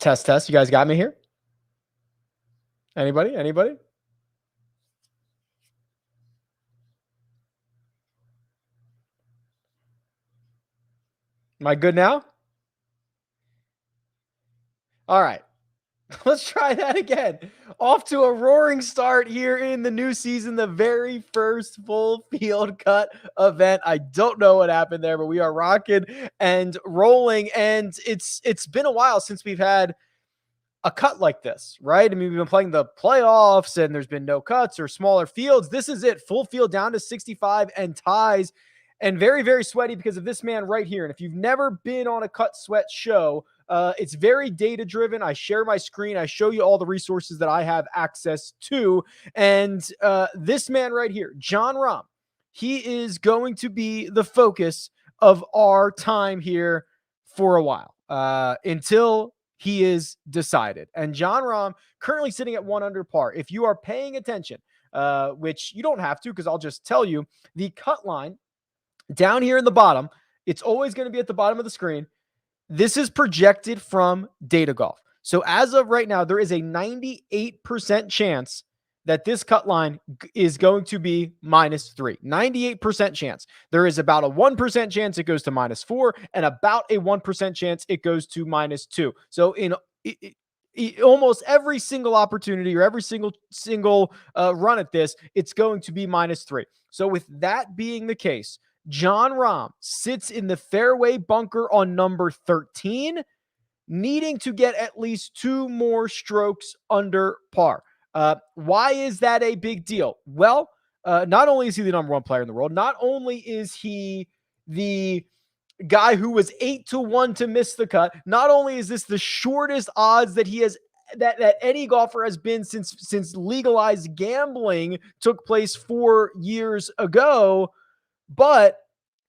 Test, test. You guys got me here? Anybody? Anybody? Am I good now? All right. Let's try that again. Off to a roaring start here in the new season, the very first full field cut event. I don't know what happened there, but we are rocking and rolling. And it's been a while since we've had a cut like this, right? I mean, we've been playing the playoffs and there's been no cuts or smaller fields. This is it. Full field down to 65 and ties, and very, very sweaty because of this man right here. And if you've never been on a cut sweat show, it's very data driven. I share my screen. I show you all the resources that I have access to. And this man right here, Jon Rahm, he is going to be the focus of our time here for a while until he is decided. And Jon Rahm currently sitting at 1 under par. If you are paying attention, which you don't have to, because I'll just tell you, the cut line down here in the bottom, it's always going to be at the bottom of the screen. This is projected from Data Golf. So as of right now, there is a 98% chance that this cut line is going to be -3. 98% chance. There is about a 1% chance it goes to -4 and about a 1% chance it goes to -2. So in almost every single opportunity or every single run at this, it's going to be -3. So with that being the case, Jon Rahm sits in the fairway bunker on number 13, needing to get at least 2 more strokes under par. Why is that a big deal? Well, not only is he the number 1 player in the world, not only is he the guy who was 8-1 to miss the cut, not only is this the shortest odds that he has that any golfer has been since legalized gambling took place 4 years ago, but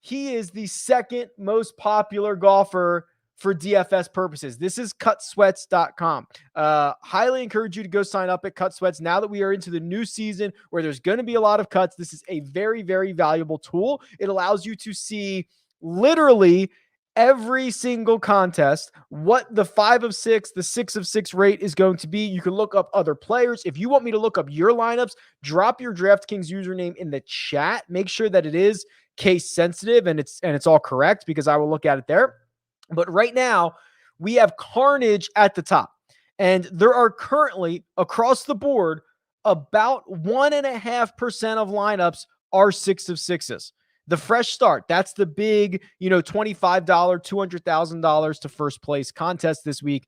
he is the second most popular golfer for DFS purposes. This is cutsweats.com. Highly encourage you to go sign up at CutSweats. Now that we are into the new season where there's going to be a lot of cuts, this is a very, very valuable tool. It allows you to see literally every single contest, what the 5 of 6, the 6 of 6 rate is going to be. You can look up other players. If you want me to look up your lineups, drop your DraftKings username in the chat. Make sure that it is case sensitive and it's all correct, because I will look at it there. But right now, we have carnage at the top. And there are currently, across the board, about 1.5% of lineups are 6 of 6s. The fresh start, that's the big, $25, $200,000 to first place contest this week.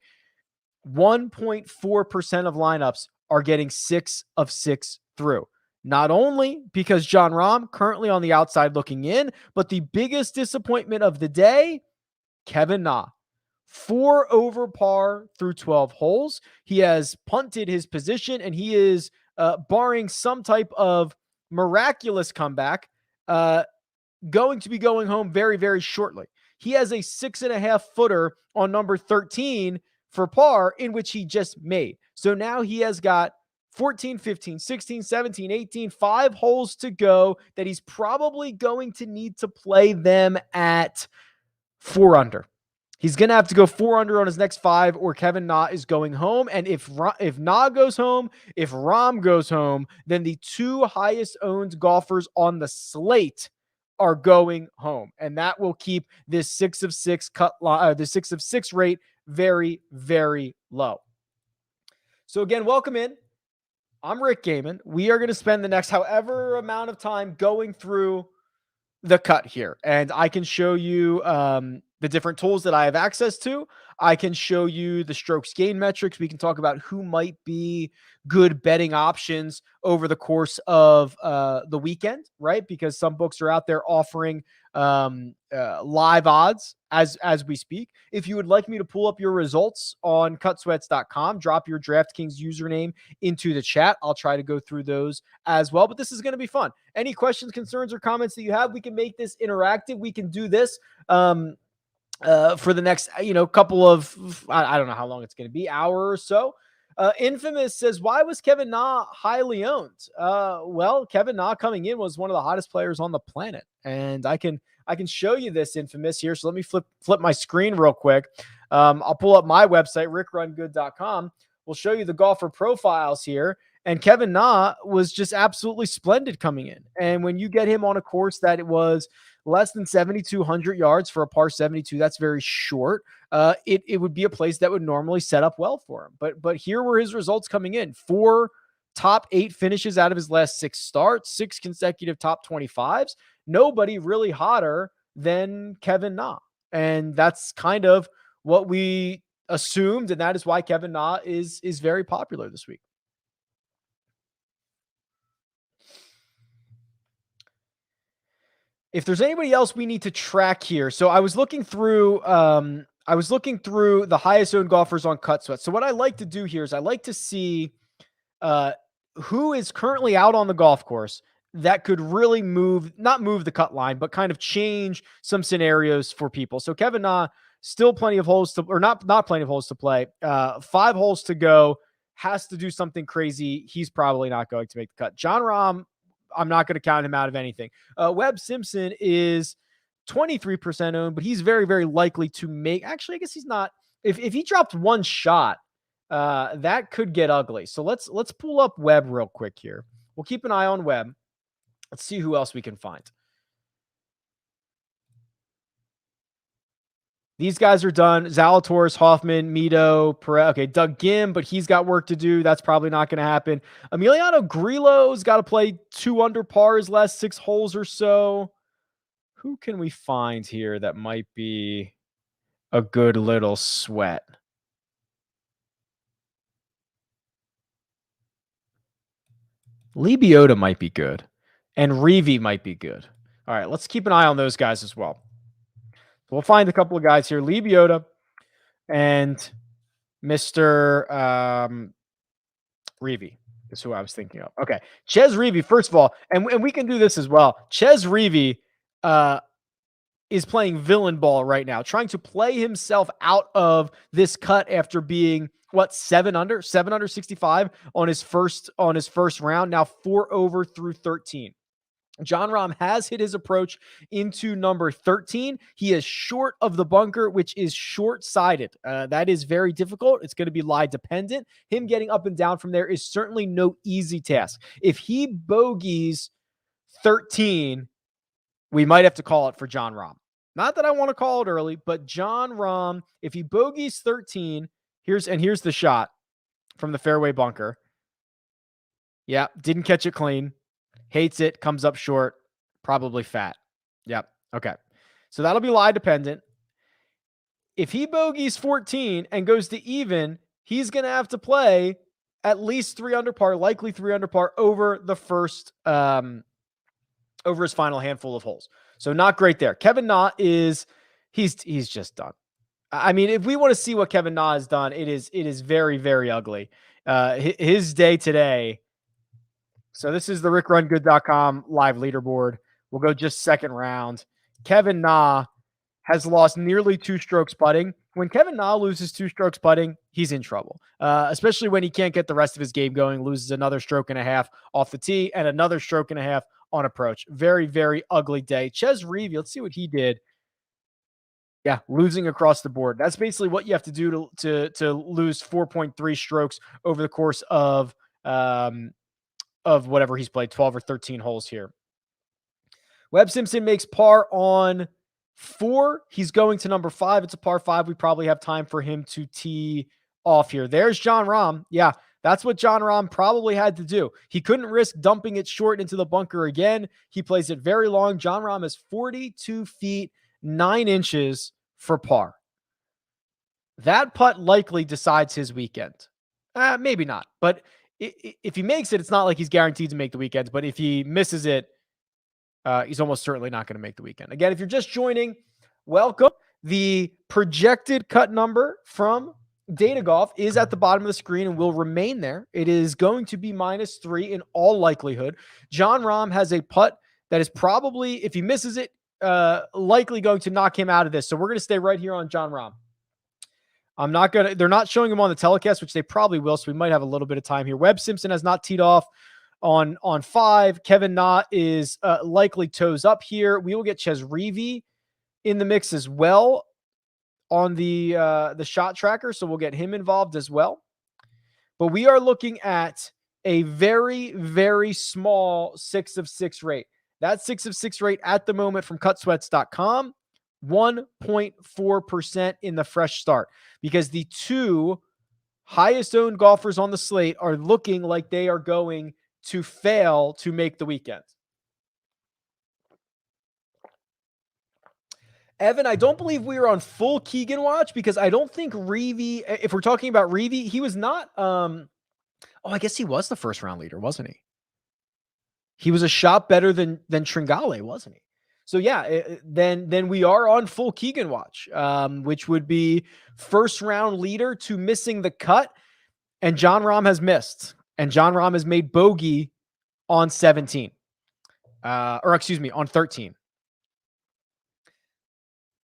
1.4% of lineups are getting 6 of 6 through. Not only because Jon Rahm currently on the outside looking in, but the biggest disappointment of the day, Kevin Na. 4 over par through 12 holes. He has punted his position, and he is, barring some type of miraculous comeback, going to be going home very, very shortly. He has a 6.5 footer on number 13 for par, in which he just made. So now he has got 14, 15, 16, 17, 18, 5 holes to go that he's probably going to need to play them at 4 under. He's going to have to go 4 under on his next 5, or Kevin Na is going home. And if Na goes home, if Rahm goes home, then the 2 highest owned golfers on the slate are going home. And that will keep this 6 of 6 the 6 of 6 rate very, very low. So again, welcome in. I'm Rick Gaiman. We are going to spend the next however amount of time going through the cut here. And I can show you the different tools that I have access to. I can show you the strokes gain metrics. We can talk about who might be good betting options over the course of the weekend, right? Because some books are out there offering live odds as we speak. If you would like me to pull up your results on cutsweats.com, drop your DraftKings username into the chat. I'll try to go through those as well, but this is going to be fun. Any questions, concerns, or comments that you have, we can make this interactive. We can do this for the next, couple of, I don't know how long it's going to be, hour or so. Infamous says, why was Kevin Na highly owned? Well, Kevin Na coming in was one of the hottest players on the planet. And I can show you this, Infamous, here. So let me flip my screen real quick. I'll pull up my website, RickRunGood.com. We'll show you the golfer profiles here. And Kevin Na was just absolutely splendid coming in. And when you get him on a course that it was less than 7,200 yards for a par 72, that's very short. It would be a place that would normally set up well for him. But here were his results coming in. 4 top 8 finishes out of his last 6 starts, 6 consecutive top 25s. Nobody really hotter than Kevin Na. And that's kind of what we assumed, and that is why Kevin Na is very popular this week. If there's anybody else we need to track here. So I was looking through the highest owned golfers on Cut Sweat. So what I like to do here is I like to see who is currently out on the golf course that could really not move the cut line, but kind of change some scenarios for people. So Kevin Na, still plenty of holes to, or not plenty of holes to play. 5 holes to go, has to do something crazy. He's probably not going to make the cut. Jon Rahm, I'm not going to count him out of anything. Webb Simpson is 23% owned, but he's very, very likely to make. Actually, I guess he's not. If he dropped one shot, that could get ugly. So let's pull up Webb real quick here. We'll keep an eye on Webb. Let's see who else we can find. These guys are done. Zalatoris, Hoffman, Mito, Perez. Okay, Doug Gim, but he's got work to do. That's probably not going to happen. Emiliano Grillo's got to play 2 under par his last 6 holes or so. Who can we find here that might be a good little sweat? Lee Biota might be good. And Reavie might be good. All right, let's keep an eye on those guys as well. We'll find a couple of guys here. Lee Biota and Mr. Reavie is who I was thinking of. Okay. Chez Reavie, first of all, and we can do this as well. Chez Reavie is playing villain ball right now, trying to play himself out of this cut after being 7 under 65 on his first round. Now 4 over through 13. Jon Rahm has hit his approach into number 13. He is short of the bunker, which is short-sided. That is very difficult. It's going to be lie dependent. Him getting up and down from there is certainly no easy task. If he bogeys 13, we might have to call it for Jon Rahm. Not that I want to call it early, but Jon Rahm, if he bogeys 13, here's the shot from the fairway bunker. Yeah, didn't catch it clean. Hates it, comes up short, probably fat. Yep. Okay. So that'll be lie dependent. If he bogeys 14 and goes to even, he's going to have to play at least 3 under par, likely 3 under par over the first, over his final handful of holes. So not great there. Kevin Na he's just done. I mean, if we want to see what Kevin Na has done, it is very, very ugly. His day today. So this is the RickRunGood.com live leaderboard. We'll go just second round. Kevin Na has lost nearly 2 strokes putting. When Kevin Na loses 2 strokes putting, he's in trouble, especially when he can't get the rest of his game going, loses another stroke and a half off the tee and another stroke and a half on approach. Very, very ugly day. Chez Reavie, let's see what he did. Yeah, losing across the board. That's basically what you have to do to lose 4.3 strokes over the course of whatever he's played, 12 or 13 holes here. Webb Simpson makes par on 4. He's going to number 5. It's a par 5. We probably have time for him to tee off here. There's Jon Rahm. Yeah, that's what Jon Rahm probably had to do. He couldn't risk dumping it short into the bunker again. He plays it very long. Jon Rahm is 42 feet, 9 inches for par. That putt likely decides his weekend. Maybe not, but if he makes it, it's not like he's guaranteed to make the weekend, but if he misses it, he's almost certainly not going to make the weekend. Again, if you're just joining, welcome. The projected cut number from Data Golf is at the bottom of the screen and will remain there. It is going to be -3 in all likelihood. Jon Rahm has a putt that is probably, if he misses it, likely going to knock him out of this. So we're going to stay right here on Jon Rahm. They're not showing him on the telecast, which they probably will. So we might have a little bit of time here. Webb Simpson has not teed off on 5. Kevin Na is likely toes up here. We will get Chez Reavie in the mix as well on the shot tracker, so we'll get him involved as well. But we are looking at a very, very small 6 of 6 rate. That 6 of 6 rate at the moment from cutsweats.com, 1.4% in the fresh start, because the two highest owned golfers on the slate are looking like they are going to fail to make the weekend. Evan, I don't believe we were on full Keegan watch, because I don't think Reavie, if we're talking about Reavie, he was not, I guess he was the first round leader, wasn't he? He was a shot better than Tringale, wasn't he? So yeah, then we are on full Keegan watch, which would be first round leader to missing the cut. And Jon Rahm has missed, and Jon Rahm has made bogey on 17, on 13.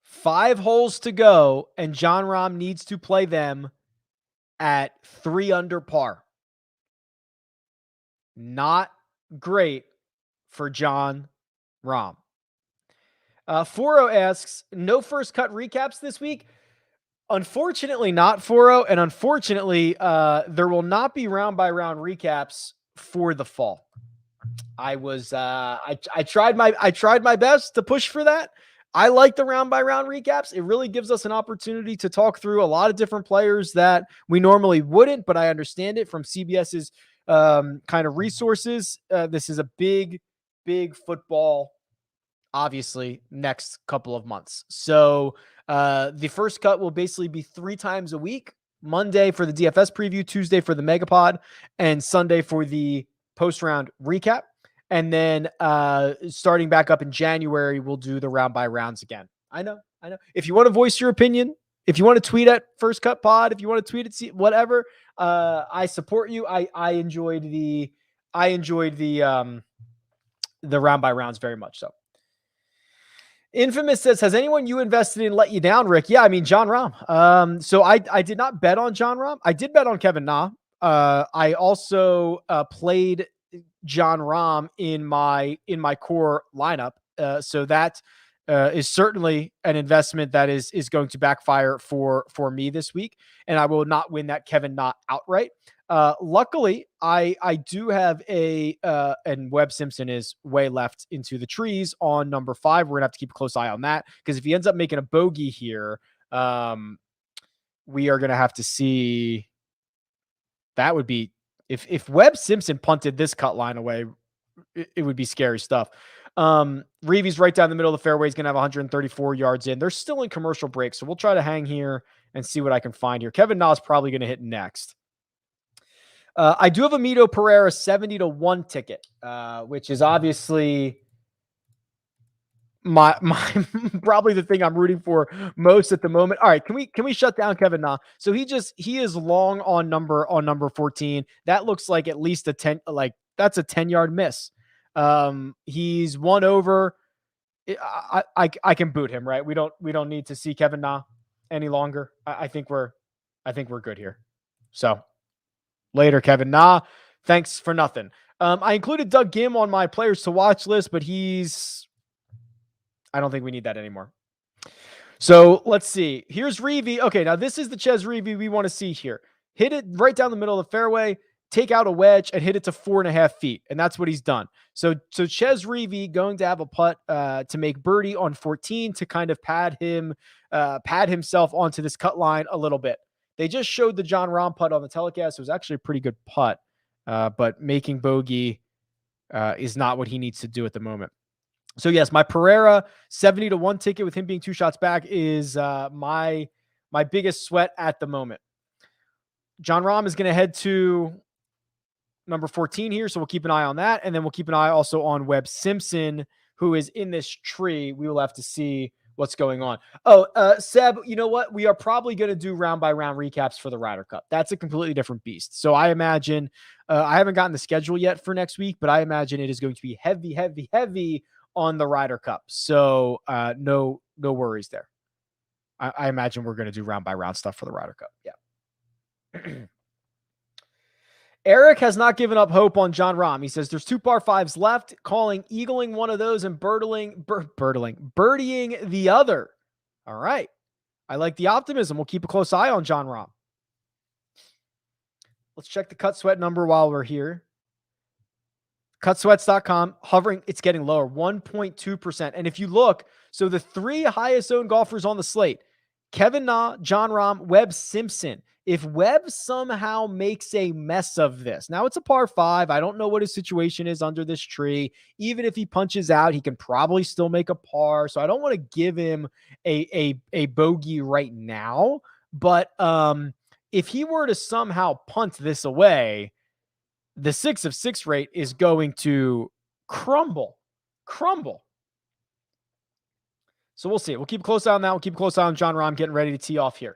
5 holes to go, and Jon Rahm needs to play them at 3 under par. Not great for Jon Rahm. Foro asks, no first cut recaps this week? Unfortunately not, Foro, and unfortunately, there will not be round by round recaps for the fall. I tried my best to push for that. I like the round by round recaps. It really gives us an opportunity to talk through a lot of different players that we normally wouldn't, but I understand it from CBS's kind of resources. This is a big football, obviously, next couple of months. So the first cut will basically be 3 times a week: Monday for the DFS preview, Tuesday for the Megapod, and Sunday for the post-round recap. And then starting back up in January, we'll do the round by rounds again. I know. If you want to voice your opinion, if you want to tweet at First Cut Pod, if you want to tweet at whatever, I support you. I enjoyed the round by rounds very much so. Infamous says, has anyone you invested in let you down, Rick? Yeah, I mean, Jon Rahm. So I did not bet on Jon Rahm. I did bet on Kevin Na. I also played Jon Rahm in my core lineup. So that is certainly an investment that is going to backfire for me this week, and I will not win that Kevin Na outright. Luckily, I do have and Webb Simpson is way left into the trees on number 5. We're gonna have to keep a close eye on that, because if he ends up making a bogey here, we are gonna have to see. That would be, if Webb Simpson punted this cut line away, it would be scary stuff. Reavie's right down the middle of the fairway. He's going to have 134 yards in. They're still in commercial break, so we'll try to hang here and see what I can find here. Kevin Na is probably going to hit next. I do have a Mito Pereira 70-1 ticket, which is obviously my probably the thing I'm rooting for most at the moment. All right, can we shut down Kevin Na? So he is long on number 14. That looks like at least a 10, like that's a 10-yard miss. He's 1 over. I can boot him, right? We don't need to see Kevin Na any longer. I think we're good here. So later, Kevin Na. Thanks for nothing. I included Doug Gim on my players to watch list, but I don't think we need that anymore. So let's see. Here's Reavie. Okay, now this is the Ches Reavie we want to see here. Hit it right down the middle of the fairway, take out a wedge, and hit it to 4.5 feet. And that's what he's done. So Ches Reavie going to have a putt to make birdie on 14 to kind of pad himself onto this cut line a little bit. They just showed the Jon Rahm putt on the telecast. It was actually a pretty good putt, but making bogey is not what he needs to do at the moment. So yes, my Pereira 70-1 ticket with him being 2 shots back is my biggest sweat at the moment. Jon Rahm is going to head to number 14 here, so we'll keep an eye on that, and then we'll keep an eye also on Webb Simpson, who is in this tree. We will have to see what's going on. Seb, you know what? We are probably going to do round by round recaps for the Ryder Cup. That's a completely different beast. So I imagine I haven't gotten the schedule yet for next week, but I imagine it is going to be heavy on the Ryder Cup. So no worries there. I imagine we're going to do round by round stuff for the Ryder Cup. Yeah. Eric has not given up hope on Jon Rahm. He says there's 2 par 5s left, calling eagling one of those and birdieing the other. All right. I like the optimism. We'll keep a close eye on Jon Rahm. Let's check the cut sweat number while we're here. Cutsweats.com, hovering, it's getting lower, 1.2%. And if you look, so the three highest owned golfers on the slate, Kevin Na, Jon Rahm, Webb Simpson. If Webb somehow makes a mess of this, now it's a par 5. I don't know what his situation is under this tree. Even if he punches out, he can probably still make a par. So I don't want to give him a bogey right now. But if he were to somehow punt this away, the 6 of 6 rate is going to crumble. So we'll see. We'll keep a close eye on that. We'll keep a close eye on Jon Rahm getting ready to tee off here.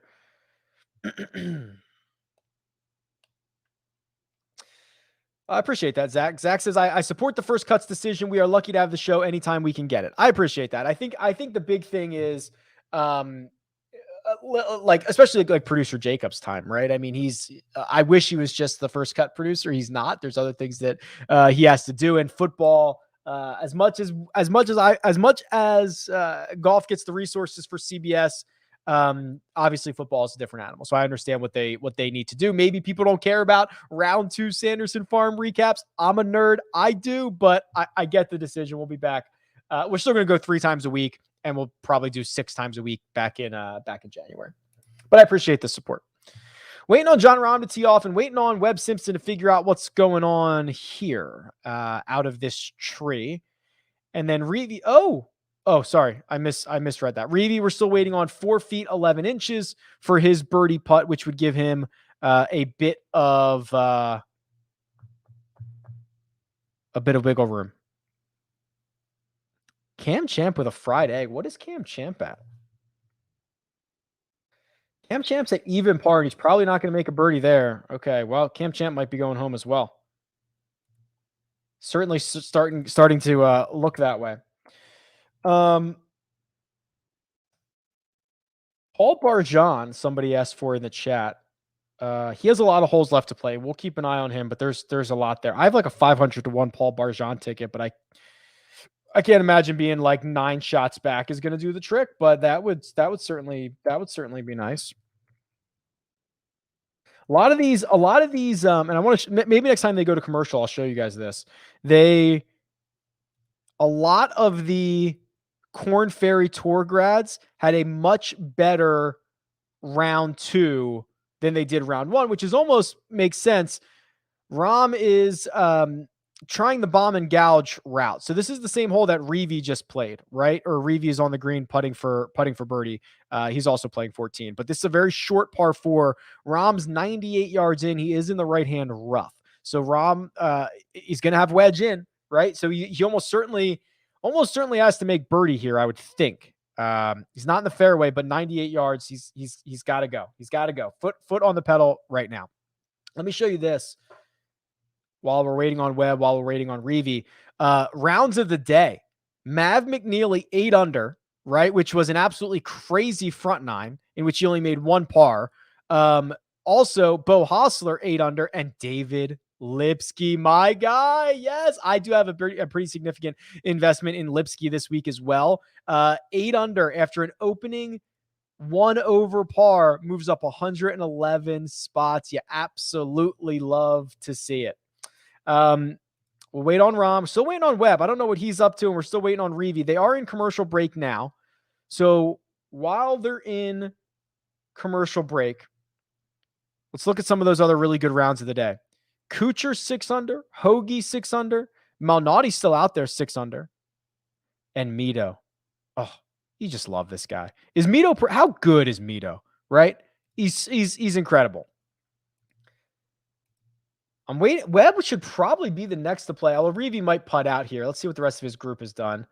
I appreciate that, Zach. Zach says, I support the first cuts decision. We are lucky to have the show anytime we can get it. I appreciate that. I think the big thing is, like, especially like producer Jacob's time, right? I mean, I wish he was just the first cut producer. He's not. There's other things that he has to do in football. As much as golf gets the resources for CBS, obviously football is a different animal. So I understand what they need to do. Maybe people don't care about round 2 Sanderson Farm recaps. I'm a nerd. I do, but I get the decision. We'll be back. We're still going to go 3 times a week, and we'll probably do 6 times a week back in January. But I appreciate the support. Waiting on Jon Rahm to tee off and waiting on Webb Simpson to figure out what's going on here out of this tree. And then Reevy. Oh, sorry. I misread that. Reevy, we're still waiting on 4 feet, 11 inches for his birdie putt, which would give him a bit of wiggle room. Cam Champ with a fried egg. What is Cam Champ at? Cam Champ's at even par, and he's probably not going to make a birdie there. Okay, well, Cam Champ might be going home as well. Certainly starting to look that way. Paul Barjan, somebody asked for in the chat. He has a lot of holes left to play. We'll keep an eye on him, but there's a lot there. I have like a 500-1 Paul Barjan ticket, but I can't imagine being like 9 shots back is going to do the trick, but that would certainly be nice. A lot of these, and I want to maybe next time they go to commercial, I'll show you guys this. A lot of the Korn Ferry Tour grads had a much better round 2 than they did round 1, which is almost makes sense. Rahm is trying the bomb and gouge route. So this is the same hole that Reevy just played, right? Or Reevy is on the green putting for birdie. He's also playing 14, but this is a very short par 4. Rahm's 98 yards in. He is in the right-hand rough. So Rahm, he's going to have wedge in, right? So he almost certainly has to make birdie here, I would think. He's not in the fairway, but 98 yards. He's got to go. He's got to go. Foot on the pedal right now. Let me show you this. While we're waiting on Webb, while we're waiting on Reevy, rounds of the day. Mav McNeely 8 under, right? Which was an absolutely crazy front 9 in which he only made 1 par. Also, Bo Hostler 8 under, and David Lipsky, my guy. Yes, I do have a pretty significant investment in Lipsky this week as well. 8 under after an opening 1 over par, moves up 111 spots. You absolutely love to see it. We'll wait on Rahm. Still waiting on Webb. I don't know what he's up to, and we're still waiting on Reevy. They are in commercial break now. So while they're in commercial break, let's look at some of those other really good rounds of the day. Kuchar 6 under, Hoagie 6 under, Malnati's still out there 6 under, and Mito. Oh, you just love this guy. Is Mito? How good is Mito? Right? He's incredible. I'm waiting. Webb should probably be the next to play. Although Reevy might putt out here. Let's see what the rest of his group has done.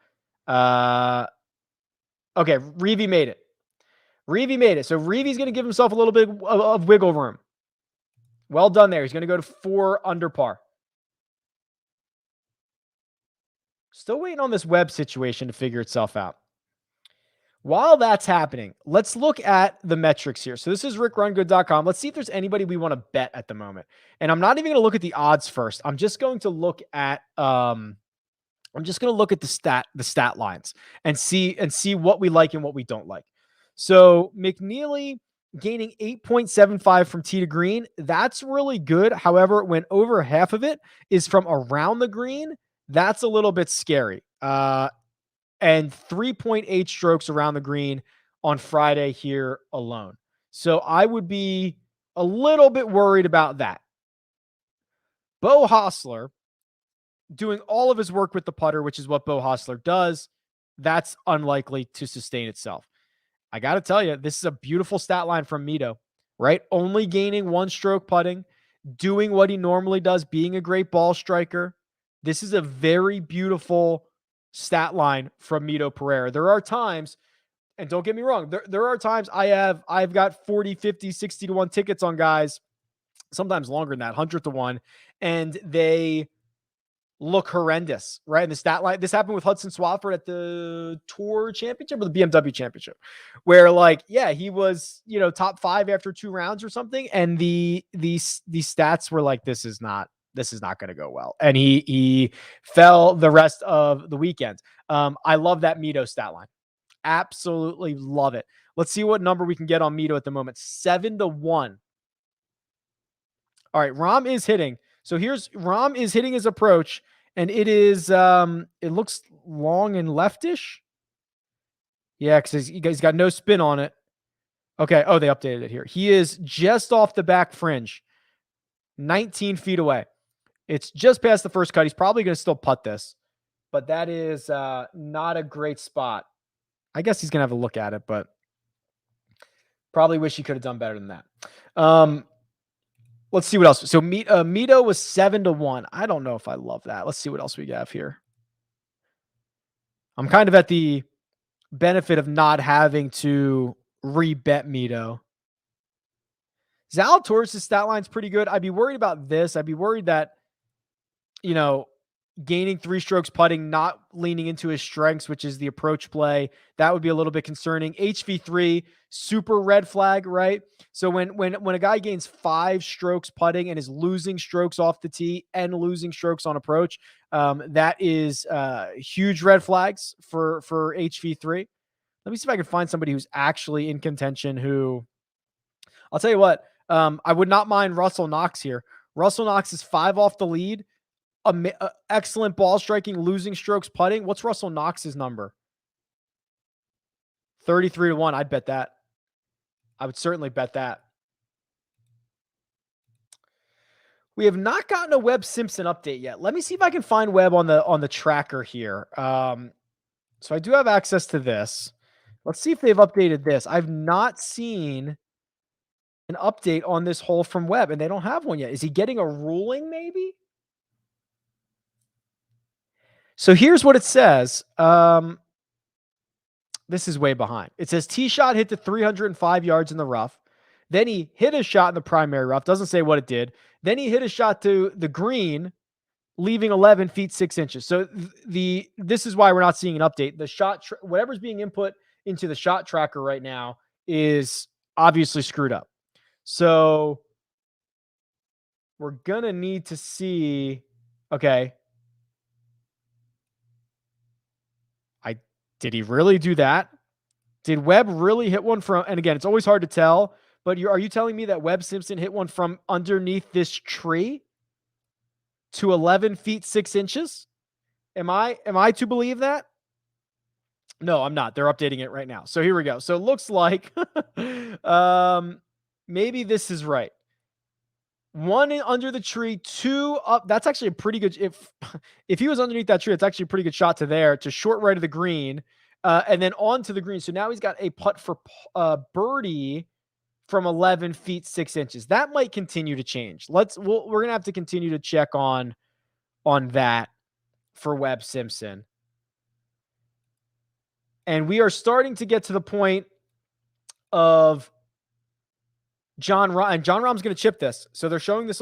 Okay, Reevy made it. So Reevy's going to give himself a little bit of wiggle room. Well done there. He's going to go to 4 under par. Still waiting on this Webb situation to figure itself out. While that's happening, let's look at the metrics here. So this is RickRunGood.com. Let's see if there's anybody we want to bet at the moment. And I'm not even going to look at the odds first. I'm just going to look at the stat lines and see what we like and what we don't like. So McNeely gaining 8.75 from tee to green. That's really good. However, when over half of it is from around the green, that's a little bit scary. And 3.8 strokes around the green on Friday here alone. So I would be a little bit worried about that. Beau Hossler doing all of his work with the putter, which is what Beau Hossler does. That's unlikely to sustain itself. I got to tell you, this is a beautiful stat line from Mito, right? Only gaining 1 stroke putting, doing what he normally does, being a great ball striker. This is a very beautiful stat line from Mito Pereira. There are times, and don't get me wrong, there are times I've got 40, 50, 60 to 1 tickets on guys, sometimes longer than that, 100 to 1, and they look horrendous, right? In the stat line, this happened with Hudson Swafford at the Tour Championship or the BMW Championship, where he was, top 5 after 2 rounds or something, and these stats were like, this is not going to go well, and he fell the rest of the weekend. I love that Mito stat line, absolutely love it. Let's see what number we can get on Mito at the moment. 7-1. All right, Rahm is hitting. So here's Rahm is hitting his approach, and it is it looks long and leftish. Yeah, because he's got no spin on it. Okay. Oh, they updated it here. He is just off the back fringe, 19 feet away. It's just past the first cut. He's probably going to still putt this, but that is not a great spot. I guess he's going to have a look at it, but probably wish he could have done better than that. Let's see what else. So Mito was 7-1. I don't know if I love that. Let's see what else we have here. I'm kind of at the benefit of not having to re-bet Mito. Zalatoris' stat line's pretty good. I'd be worried about this. I'd be worried that, gaining 3 strokes putting, not leaning into his strengths, which is the approach play. That would be a little bit concerning. HV3, super red flag, right? So when a guy gains 5 strokes putting and is losing strokes off the tee and losing strokes on approach, that is huge red flags for HV3. Let me see if I can find somebody who's actually in contention who, I'll tell you what, I would not mind Russell Knox here. Russell Knox is 5 off the lead. Excellent ball striking, losing strokes putting. What's Russell Knox's number? 33-1. I'd bet that. I would certainly bet that. We have not gotten a Webb Simpson update yet. Let me see if I can find Webb on the tracker here. So I do have access to this. Let's see if they've updated this. I've not seen an update on this hole from Webb, and they don't have one yet. Is he getting a ruling maybe? So here's what it says. This is way behind. It says tee shot hit to 305 yards in the rough. Then he hit a shot in the primary rough. Doesn't say what it did. Then he hit a shot to the green, leaving 11 feet 6 inches. So this is why we're not seeing an update. The shot, whatever's being input into the shot tracker right now is obviously screwed up. So we're going to need to see, okay. Did he really do that? Did Webb really hit one from, and again, it's always hard to tell, but are you telling me that Webb Simpson hit one from underneath this tree to 11 feet 6 inches? Am I to believe that? No, I'm not. They're updating it right now. So here we go. So it looks like maybe this is right. 1 under the tree, 2 up. That's actually a pretty good. If he was underneath that tree, it's actually a pretty good shot to there, to short right of the green, and then onto the green. So now he's got a putt for birdie from 11 feet 6 inches. That might continue to change. We're gonna have to continue to check on that for Webb Simpson. And we are starting to get to the point of John Rahm, and John Rahm's going to chip this. So they're showing this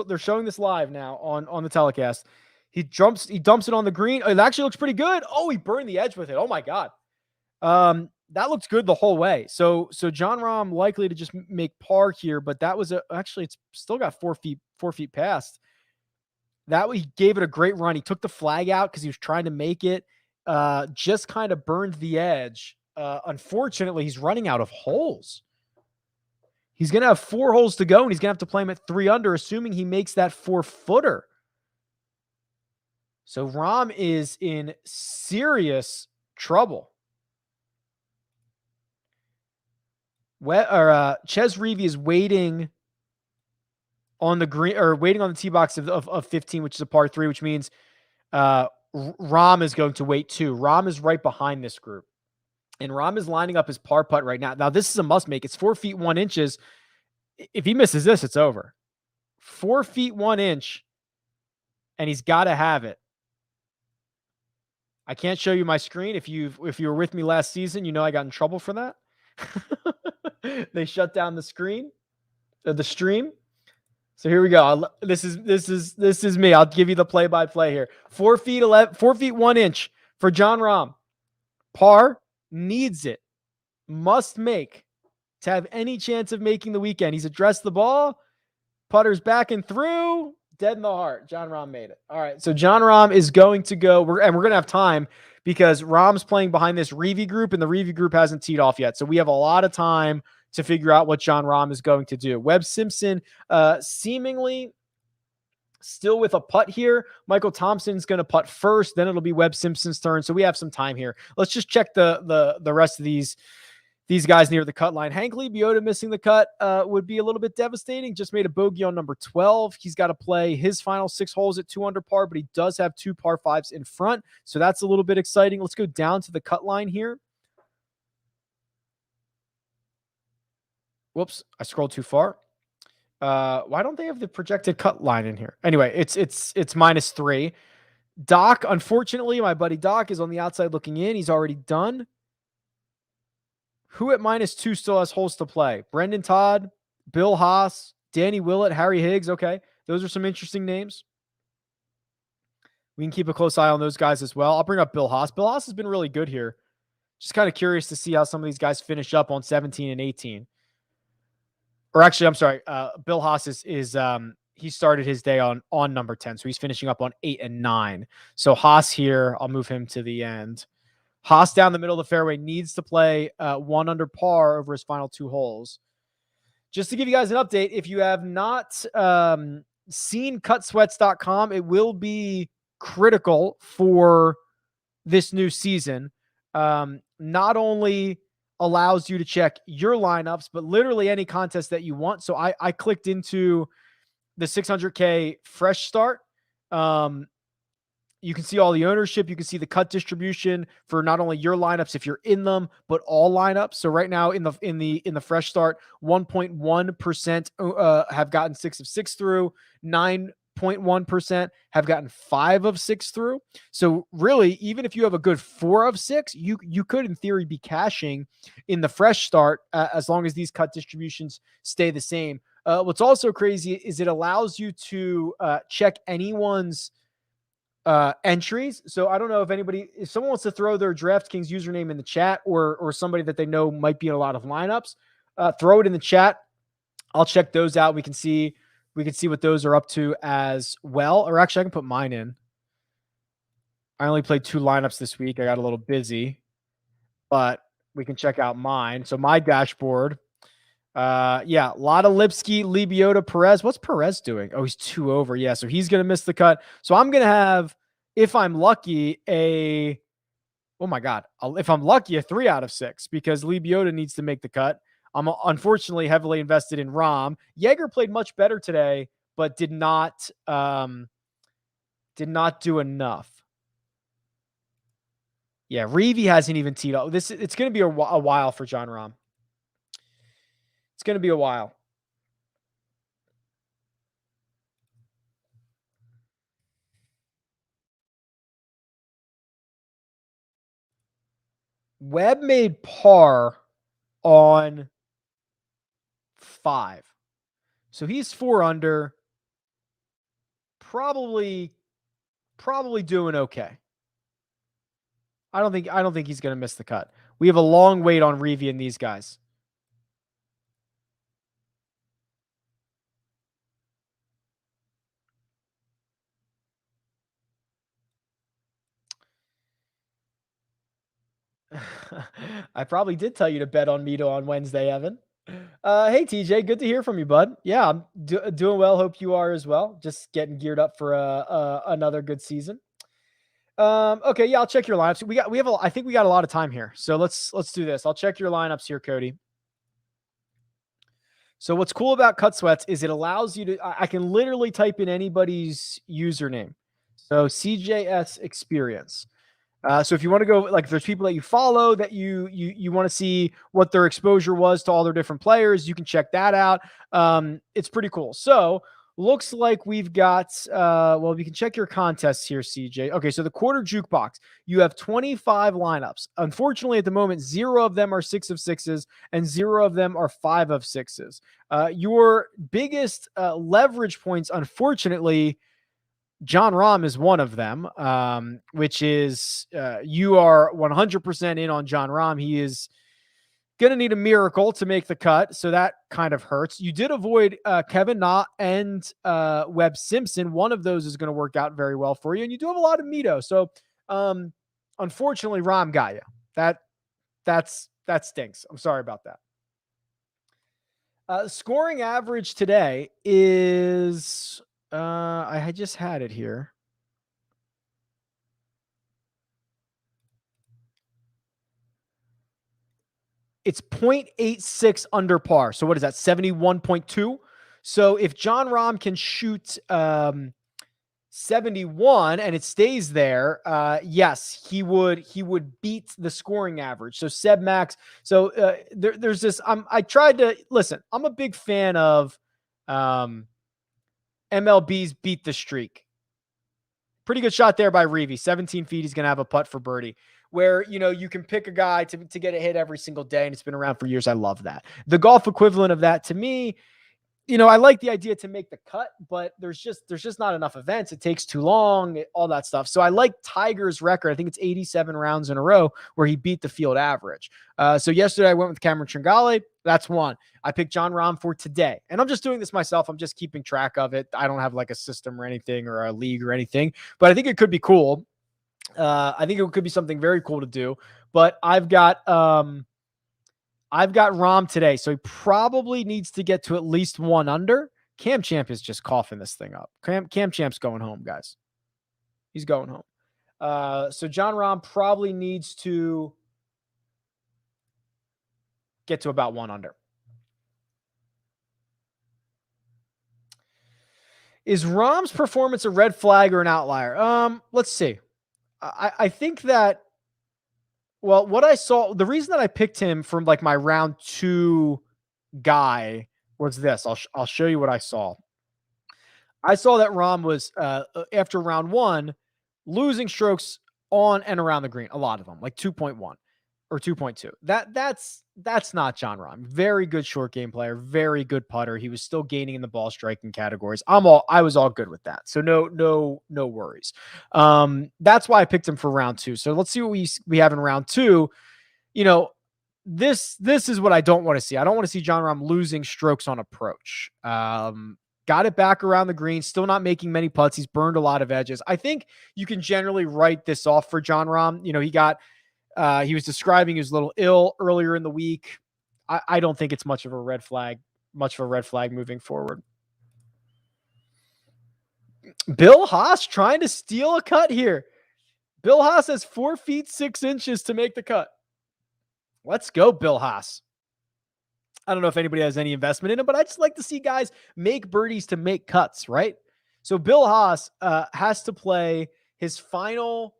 live now on the telecast. He dumps it on the green. It actually looks pretty good. Oh, he burned the edge with it. Oh my God. That looks good the whole way. So John Rahm likely to just make par here, but that was actually, it's still got 4 feet past. He gave it a great run. He took the flag out because he was trying to make it, just kind of burned the edge. unfortunately, he's running out of holes. He's going to have 4 holes to go, and he's going to have to play him at 3 under, assuming he makes that 4-footer. So Rahm is in serious trouble. Ches Reavie is waiting on the green, or waiting on the tee box of 15, which is a par 3, which means Rahm is going to wait too. Rahm is right behind this group, and Rahm is lining up his par putt right now. Now this is a must make. It's 4 feet 1 inches. If he misses this, it's over. 4 feet 1 inch, and he's got to have it. I can't show you my screen. If you were with me last season, you know I got in trouble for that. They shut down the screen, the stream. So here we go. This is me. I'll give you the play-by-play here. 4 feet 1 inch for Jon Rahm. Par, needs it, must make to have any chance of making the weekend. He's addressed the ball. Putter's back and through. Dead in the heart. Jon Rahm made it. All right. So Jon Rahm is going to go. We're going to have time because Rahm's playing behind this Reavie group, and the Reavie group hasn't teed off yet. So we have a lot of time to figure out what Jon Rahm is going to do. Webb Simpson seemingly still with a putt here. Michael Thompson's going to putt first. Then it'll be Webb Simpson's turn. So we have some time here. Let's just check the rest of these guys near the cut line. Hank Lebioda missing the cut would be a little bit devastating. Just made a bogey on number 12. He's got to play his final 6 holes at 2 under par, but he does have 2 par 5s in front. So that's a little bit exciting. Let's go down to the cut line here. Whoops, I scrolled too far. Why don't they have the projected cut line in here? Anyway, it's -3. Doc, unfortunately, my buddy Doc is on the outside looking in. He's already done. Who at -2 still has holes to play? Brendan Todd, Bill Haas, Danny Willett, Harry Higgs. Okay, those are some interesting names. We can keep a close eye on those guys as well. I'll bring up Bill Haas. Bill Haas has been really good here. Just kind of curious to see how some of these guys finish up on 17 and 18. Or actually, I'm sorry. Bill Haas is he started his day on number 10, so he's finishing up on 8 and 9. So Haas here, I'll move him to the end. Haas down the middle of the fairway needs to play 1 under par over his final 2 holes. Just to give you guys an update, if you have not seen cutsweats.com, it will be critical for this new season. Not only allows you to check your lineups, but literally any contest that you want. So I clicked into the 600K fresh start. You can see all the ownership. You can see the cut distribution for not only your lineups if you're in them, but all lineups. So right now in the fresh start, 1.1% have gotten 6 of 6 through. 9.1% have gotten 5 of 6 through. So really, even if you have a good 4 of 6, you could in theory be cashing in the fresh start as long as these cut distributions stay the same. What's also crazy is it allows you to check anyone's entries. So I don't know if someone wants to throw their DraftKings username in the chat, or somebody that they know might be in a lot of lineups, throw it in the chat. I'll check those out. We can see what those are up to as well. Or actually, I can put mine in. I only played 2 lineups this week. I got a little busy, but we can check out mine. So my dashboard. Yeah, a lot of Lipsky, Lebioda, Perez. What's Perez doing? Oh, he's 2 over. Yeah, so he's gonna miss the cut. So I'm gonna have, if I'm lucky, a 3 out of 6 because Lebioda needs to make the cut. I'm unfortunately heavily invested in Rahm. Jaeger played much better today, but did not do enough. Yeah, Reavie hasn't even teed up. It's going to be a while for Jon Rahm. It's going to be a while. Webb made par on 5. So he's 4 under. Probably doing okay. I don't think he's going to miss the cut. We have a long wait on Reavie and these guys. I probably did tell you to bet on Mito on Wednesday, Evan. Hey TJ, good to hear from you, bud. Yeah, I'm doing well. Hope you are as well. Just getting geared up for another good season. Okay, yeah, I'll check your lineups. I think we got a lot of time here, so let's do this. I'll check your lineups here, Cody. So what's cool about Cut Sweats is it allows you to. I can literally type in anybody's username. So CJS Experience. So if you want to go, like, if there's people that you follow that you want to see what their exposure was to all their different players, you can check that out. It's pretty cool. So looks like we've got well, we can check your contests here, CJ. Okay, so the quarter jukebox, you have 25 lineups. Unfortunately, at the moment, 0 of them are 6 of 6s and 0 of them are 5 of 6s. Your biggest leverage points, unfortunately, John Rahm is one of them, which is you are 100% in on John Rahm. He is going to need a miracle to make the cut, so that kind of hurts. You did avoid Kevin Na and Webb Simpson. One of those is going to work out very well for you, and you do have a lot of Mito. So, unfortunately, Rahm got you. That stinks. I'm sorry about that. Scoring average today is I just had it here. It's 0.86 under par. So what is that? 71.2. So if John Rahm can shoot 71 and it stays there, yes, he would beat the scoring average. So Seb Max. So there's this. I tried to listen. I'm a big fan of MLB's beat the streak. Pretty good shot there by Reavie. 17 feet. He's going to have a putt for birdie. Where, you can pick a guy to get a hit every single day, and it's been around for years. I love that. The golf equivalent of that to me, I like the idea to make the cut, but there's just not enough events. It takes too long, all that stuff. So I like Tiger's record. I think it's 87 rounds in a row where he beat the field average. So yesterday I went with Cameron Tringale. That's one. I picked John Rahm for today, and I'm just doing this myself. I'm just keeping track of it. I don't have like a system or anything or a league or anything, but I think it could be cool. I think it could be something very cool to do, but I've got Rahm today, so he probably needs to get to at least 1 under. Cam Champ is just coughing this thing up. Cam Champ's going home, guys. He's going home. So John Rahm probably needs to get to about 1 under. Is Rahm's performance a red flag or an outlier? Let's see. I think that, well, what I saw, the reason that I picked him from like my round 2 guy was this. I'll show you what I saw. I saw that Rahm was after round 1 losing strokes on and around the green, a lot of them, like 2.1 or 2.2. That's not John Rahm. Very good short game player, very good putter. He was still gaining in the ball striking categories. I was all good with that. So no worries. That's why I picked him for round 2. So let's see what we have in round 2. This is what I don't want to see. I don't want to see John Rahm losing strokes on approach. Got it back around the green, still not making many putts. He's burned a lot of edges. I think you can generally write this off for John Rahm. He was describing he was a little ill earlier in the week. I don't think it's much of a red flag moving forward. Bill Haas trying to steal a cut here. Bill Haas has 4 feet 6 inches to make the cut. Let's go, Bill Haas. I don't know if anybody has any investment in it, but I just like to see guys make birdies to make cuts, right? So Bill Haas has to play his final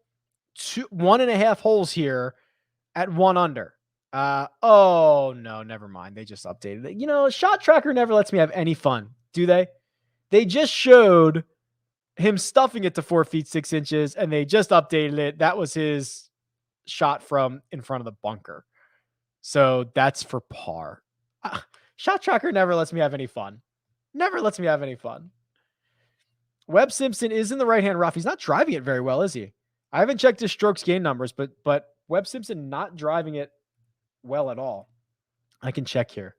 1.5 holes here at 1 under. Oh, no, never mind. They just updated it. Shot Tracker never lets me have any fun, do they? They just showed him stuffing it to 4 feet 6 inches, and they just updated it. That was his shot from in front of the bunker. So that's for par. Shot Tracker never lets me have any fun. Never lets me have any fun. Webb Simpson is in the right-hand rough. He's not driving it very well, is he? I haven't checked his strokes gain numbers, but Webb Simpson not driving it well at all. I can check here.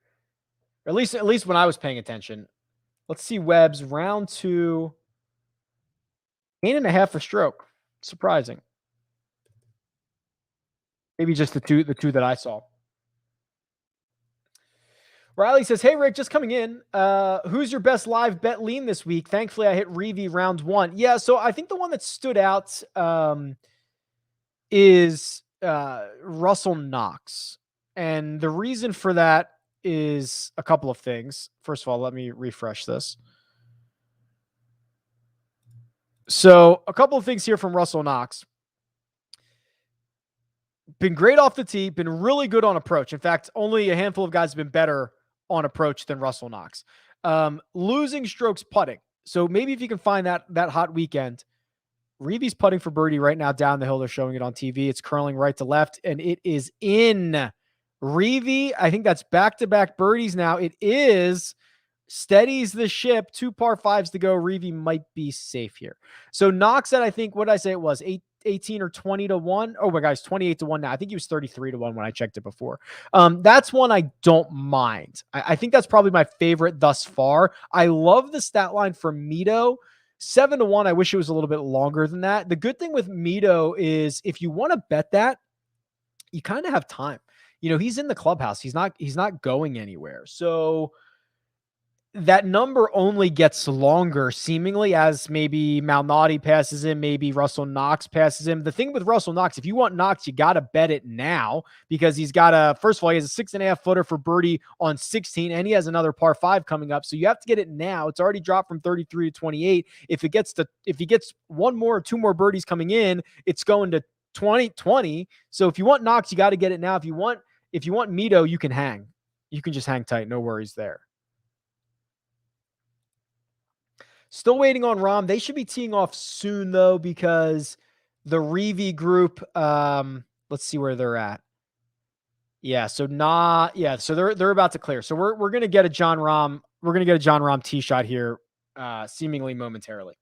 Or at least when I was paying attention. Let's see Webb's round 2. 8.5 for stroke. Surprising. Maybe just the two that I saw. Riley says, "Hey Rick, just coming in. Who's your best live bet lean this week? Thankfully, I hit Reeve round 1. Yeah, so I think the one that stood out is Russell Knox, and the reason for that is a couple of things. First of all, let me refresh this. So, a couple of things here from Russell Knox. Been great off the tee, been really good on approach. In fact, only a handful of guys have been better on approach than Russell Knox. Losing strokes putting. So maybe if you can find that hot weekend, Reeve's putting for birdie right now down the hill. They're showing it on TV. It's curling right to left, and it is in. Reeve, I think that's back-to-back birdies now. It is. Steadies the ship. 2 par 5s to go. Reeve might be safe here. So Knox at, I think, what did I say it was? 18 or 20 to 1. Oh my gosh, 28 to 1 now. I think he was 33 to 1 when I checked it before. That's one I don't mind. I think that's probably my favorite thus far. I love the stat line for Mito. 7 to 1. I wish it was a little bit longer than that. The good thing with Mito is if you want to bet that, you kind of have time. You know, he's in the clubhouse. He's not going anywhere. So that number only gets longer seemingly as maybe Malnati passes him, maybe Russell Knox passes him. The thing with Russell Knox, if you want Knox, you got to bet it now because he's got first of all, he has a 6.5 footer for birdie on 16 and he has another par 5 coming up. So you have to get it now. It's already dropped from 33 to 28. If he gets one more or 2 more birdies coming in, it's going to 20. So if you want Knox, you got to get it now. If you want Mito, you can hang. You can just hang tight. No worries there. Still waiting on Rahm. They should be teeing off soon though, because the Reeve group, let's see where they're at. Yeah. So they're about to clear. So we're going to get a John Rahm. We're going to get a John Rahm tee shot here, seemingly momentarily.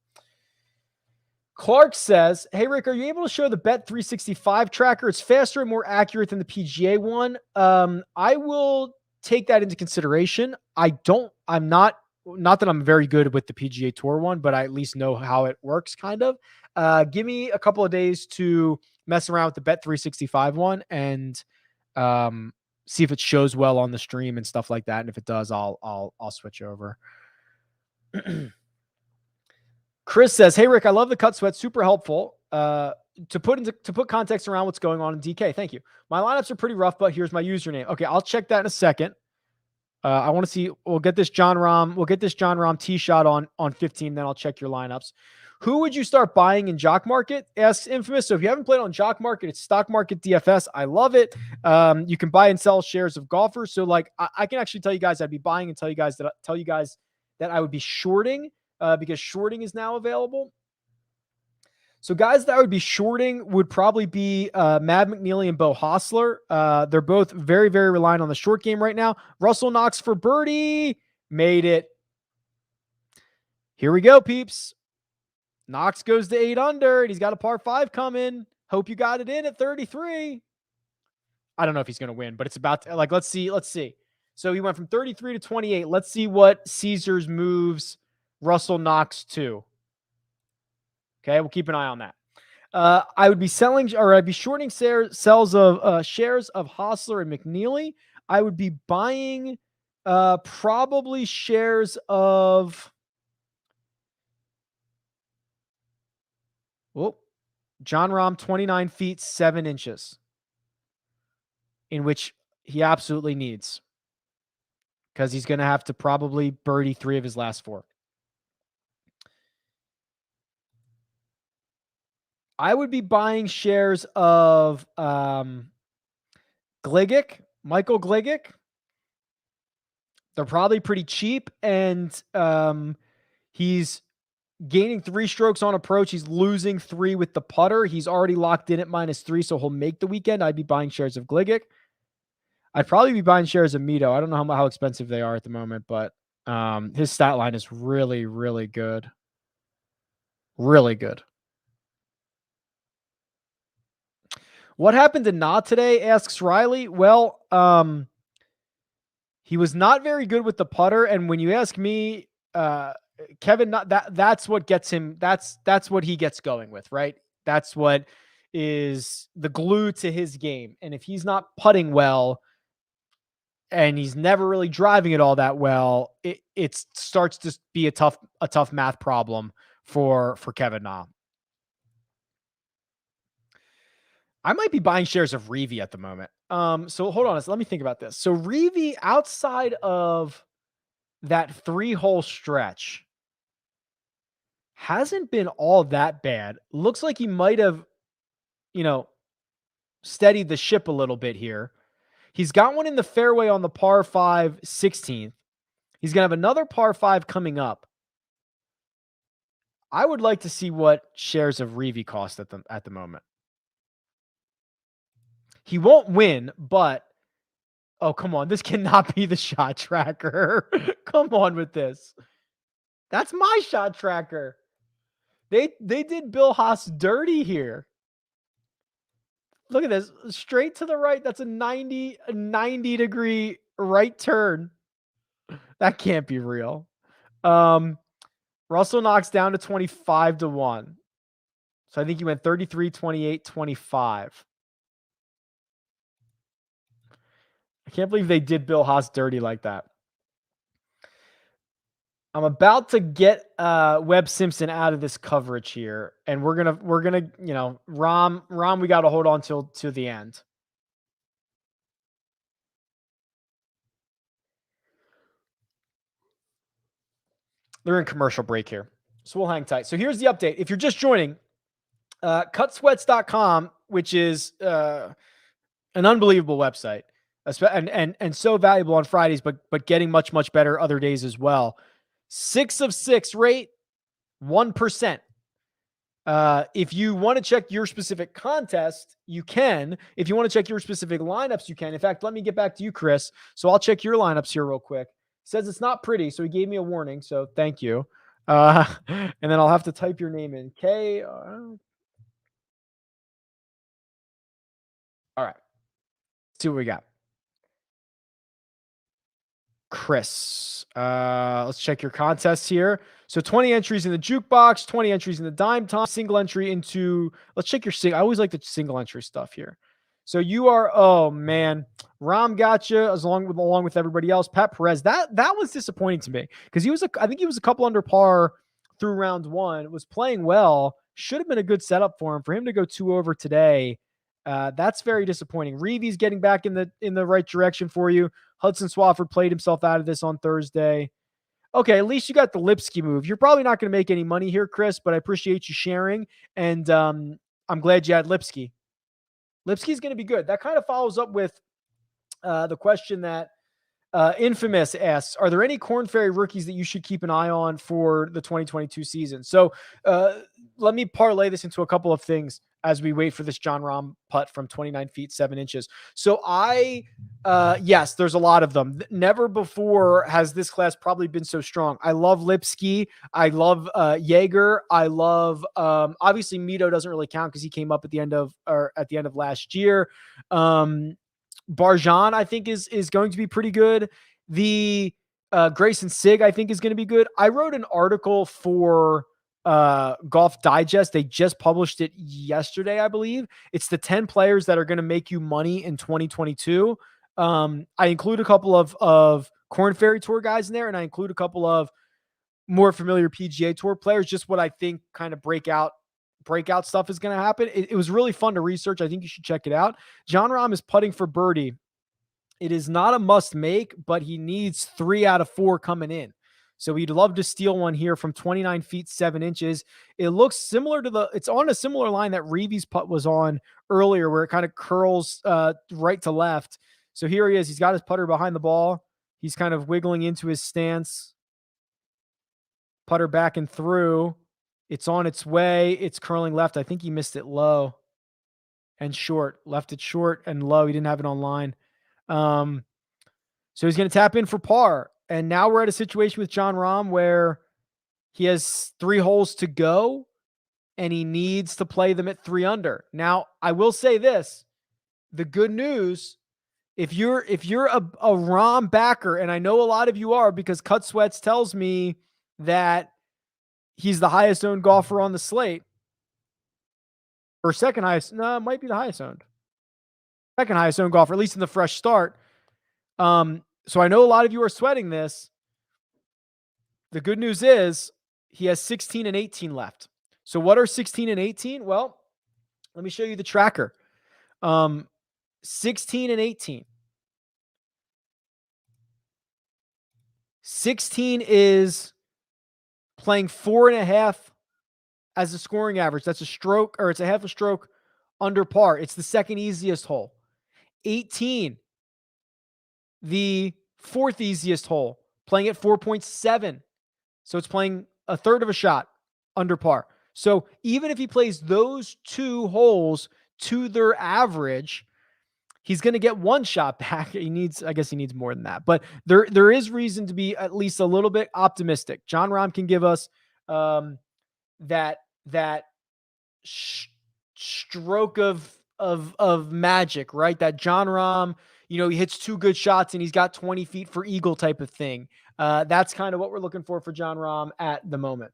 Clark says, "Hey Rick, are you able to show the Bet365 tracker? It's faster and more accurate than the PGA one. I will take that into consideration. I'm not that I'm very good with the PGA Tour one, but I at least know how it works kind of. Give me a couple of days to mess around with the Bet365 one and see if it shows well on the stream and stuff like that. And if it does, I'll switch over." Chris says, "Hey Rick, I love the cut sweat. Super helpful. To put context around what's going on in DK. Thank you. My lineups are pretty rough, but here's my username." Okay, I'll check that in a second. I want to see. We'll get this John Rahm tee shot on 15. Then I'll check your lineups. Who would you start buying in Jock Market? Asks Infamous. So if you haven't played on Jock Market, it's Stock Market DFS. I love it. You can buy and sell shares of golfers. So like I can actually tell you guys I'd be buying and tell you guys that I would be shorting because shorting is now available. So guys that I would be shorting would probably be Mad McNeely and Bo Hostler. They're both very, very reliant on the short game right now. Russell Knox for birdie. Made it. Here we go, peeps. Knox goes to 8 under, and he's got a par 5 coming. Hope you got it in at 33. I don't know if he's going to win, but it's about to, let's see. So he went from 33 to 28. Let's see what Caesars moves Russell Knox to. Okay, we'll keep an eye on that. I would be I'd be shorting shares of Hostler and McNeely. I would be buying probably shares of John Rahm, 29 feet, 7 inches, in which he absolutely needs because he's going to have to probably birdie 3 of his last 4. I would be buying shares of Michael Gligic. They're probably pretty cheap, and he's gaining 3 strokes on approach. He's losing 3 with the putter. He's already locked in at -3, so he'll make the weekend. I'd be buying shares of Gligic. I'd probably be buying shares of Mito. I don't know how expensive they are at the moment, but his stat line is really, really good. Really good. What happened to Na today? Asks Riley. Well, he was not very good with the putter, and when you ask me, Kevin, that's what gets him. That's what he gets going with, right? That's what is the glue to his game. And if he's not putting well and he's never really driving it all that well, it starts to be a tough math problem for Kevin Na. I might be buying shares of Revi at the moment. So hold on, let me think about this. So Revi, outside of that 3-hole stretch, hasn't been all that bad. Looks like he might have, steadied the ship a little bit here. He's got one in the fairway on the par 5 16th. He's going to have another par 5 coming up. I would like to see what shares of Revi cost at the moment. He won't win, but oh, come on. This cannot be the shot tracker. Come on with this. That's my shot tracker. They did Bill Haas dirty here. Look at this. Straight to the right. That's a 90 degree right turn. That can't be real. Russell knocks down to 25-1. So I think he went 33, 28, 25. I can't believe they did Bill Haas dirty like that. I'm about to get Webb Simpson out of this coverage here, and we're gonna Rom, we got to hold on to the end. They're in commercial break here, so we'll hang tight. So here's the update. If you're just joining, cutsweats.com, which is an unbelievable website, and so valuable on Fridays, but getting much better other days as well. 6 of 6 rate, 1%. If you want to check your specific contest, you can. If you want to check your specific lineups, you can. In fact, let me get back to you, Chris. So I'll check your lineups here real quick. Says it's not pretty, so he gave me a warning. So thank you. And then I'll have to type your name in. K. All right. Let's see what we got. Chris. Let's check your contests here. So 20 entries in the jukebox, 20 entries in the dime time, single entry into, let's check your single. I always like the single entry stuff here. So you are, oh man, Rom got you along with everybody else. Pat Perez, that was disappointing to me because I think he was a couple under par through round 1, was playing well. Should have been a good setup for him to go 2 over today. That's very disappointing. Reevy's getting back in the right direction for you. Hudson Swafford played himself out of this on Thursday. Okay, at least you got the Lipsky move. You're probably not going to make any money here, Chris, but I appreciate you sharing. And I'm glad you had Lipsky. Lipsky's going to be good. That kind of follows up with the question that Infamous asks, are there any Korn Ferry rookies that you should keep an eye on for the 2022 season? So let me parlay this into a couple of things as we wait for this Jon Rahm putt from 29 feet, 7 inches. So yes, there's a lot of them. Never before has this class probably been so strong. I love Lipsky. I love Jaeger. I love, obviously Mito doesn't really count because he came up at the end of last year. Barjan, I think, is going to be pretty good. The Grayson Sig, I think, is going to be good. I wrote an article for Golf Digest. They just published it yesterday, I believe. It's the 10 players that are going to make you money in 2022. I include a couple of Korn Ferry Tour guys in there, and I include a couple of more familiar PGA Tour players, just what I think kind of breakout stuff is going to happen. It was really fun to research. I think you should check it out. Jon Rahm is putting for birdie. It is not a must make, but he needs 3 out of 4 coming in. So he'd love to steal one here from 29 feet, 7 inches. It looks similar to it's on a similar line that Reevy's putt was on earlier, where it kind of curls right to left. So here he is. He's got his putter behind the ball. He's kind of wiggling into his stance. Putter back and through. It's on its way. It's curling left. I think he missed it low and short. Left it short and low. He didn't have it on line. So he's going to tap in for par. And now we're at a situation with Jon Rahm where he has 3 holes to go and he needs to play them at 3 under. Now, I will say this. The good news, if you're a Rahm backer, and I know a lot of you are because Cut Sweats tells me that he's the highest owned golfer on the slate. Or second highest. No, it might be the highest owned. Second highest owned golfer, at least in the fresh start. So I know a lot of you are sweating this. The good news is he has 16 and 18 left. So what are 16 and 18? Well, let me show you the tracker. 16 and 18. 16 is playing 4.5 as a scoring average. That's a stroke, or it's a half a stroke under par. It's the second easiest hole. 18, the fourth easiest hole, playing at 4.7. So it's playing a third of a shot under par. So even if he plays those two holes to their average, he's going to get one shot back. I guess he needs more than that, but there is reason to be at least a little bit optimistic. Jon Rahm can give us that stroke of magic, right? That Jon Rahm, he hits two good shots and he's got 20 feet for eagle type of thing. That's kind of what we're looking for Jon Rahm at the moment.